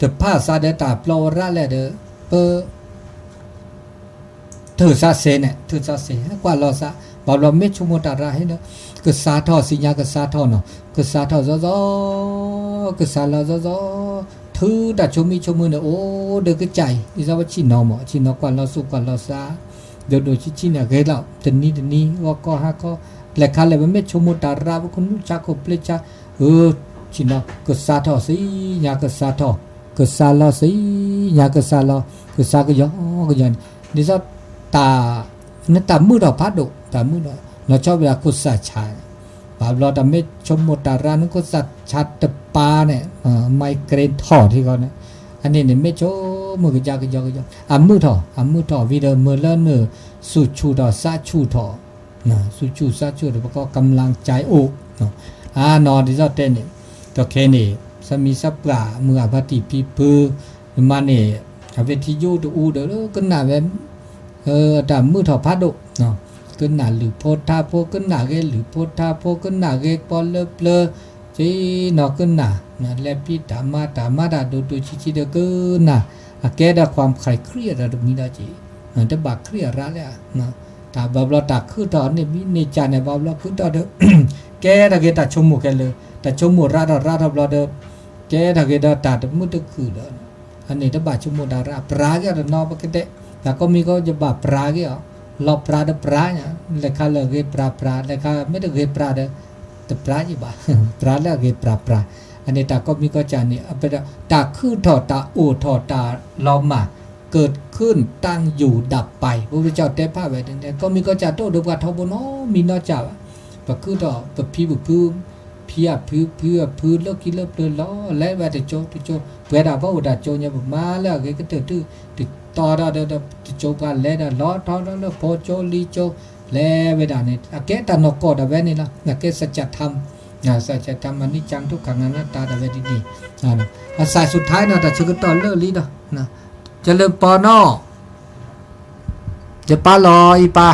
จะพาซาเดตาปลอระแล้วเด้อเปอท ถือซาเซเนี่ยถือซาเซกว่าเราซะบาเราไม่ชุมตาราให้เนาะก็ซาทอสิญญาก็ซาทอเนาะก็ซาทอซอก็ซาลาซอถือดัชมีชมือเนี่ยโอ้เด็กก็ใจนี่ซะว่าชินนอมชินนอกว่าเราสุกว่าเราซาเดี๋ยวโดยชิเนี่ยเกล้าตนนี้ว่าก็ฮะก็แหละคันเลยไม่ชุมตาราว่าคนรู้จักก็เปลจ้าชินนอก็ซาทอสิญญาก็ซาทอก็ซาลาสิญญาก็ซาลาก็ซาก็ยอก็ยันนี่ซะตานั่นตามือดอกพัดดุตามือดอกเราชอบเวลาคุสาชาบาเราทำให้ชมมตารานุคุสาชาตปาเนี่ยไมเกรนถอดที่เขาเนี่ยอันนี้เนี่ยไม่โชมือกระยากระยากระยามือถอวิเดอร์มือเล่นเนื้อสุชูดอซาชูถอนะสุชูซาชูเดี๋ยวก็กำลังใจโอ้นอนที่เราเต้นเนี่ยตัวแค่นี้สมีสับปะมืออาบัติปีปือมาเนี่ยเวทียูดูอูเดี๋ยวก็หนาแบบแต่มือถอพัดดุเนาะก็หนาหรือโพธาโพก็หนาเกหรือโพธาโพก็หนาเกปอลเลเปลจีนอก็หนาแลปีตามาดาดูชิเดก็หนาแกได้ความใครเครียดระดับนี้ได้จีแต่บาเครียดระแล้วนะแต่บาเราตักคือตอนนี้มีในใจในบาเราคือตอนเด้อแกได้เกตัดชมหมู่แกเลยแต่ชมหมู่ราเราเด้อแกได้เกตัดมือตะคือเด้ออันนี้ถ้าบาชมหมู่ดาราปราแกระนอปกติแต่ก็มีก็จะบาปราแกลอปราเดปราเนี่ยเลขาเลเกปราเลขาไม่ได้เกปราเดแต่ปราจีบ่าปราแล้วเกปราอันนี้ตาก็มีก็จานี่เอาไปตาคือถอดตาโอถอดตาเรามาเกิดขึ้นตั้งอยู่ดับไปพระพุทธเจ้าเตผ้าไว้ถึงเนี่ยก็มีก็จะโตดูว่าทบนมีนอเจ้าก็คือต่อแบบพี่บุพื้นพี่พื้นแล้วกินแล้วเดินล้อและว่าแต่โจเวลาพระอุดาโจเนี่ยมาแล้วเกก็ตื่นต่อเราเดินโจกันแล้วล้อท้อแล้วพอโจลีโจแล้วเวลาเนี่ยแกตานกอดแบบนี้นะแกสัจธรรมสัจธรรมอันนี้จังทุกขังอนัตตาแบบนี้นะสายสุดท้ายนะแต่ชื่อก็ต่อเลิกลีนะจะเริ่มปอนอจะปาลอยปา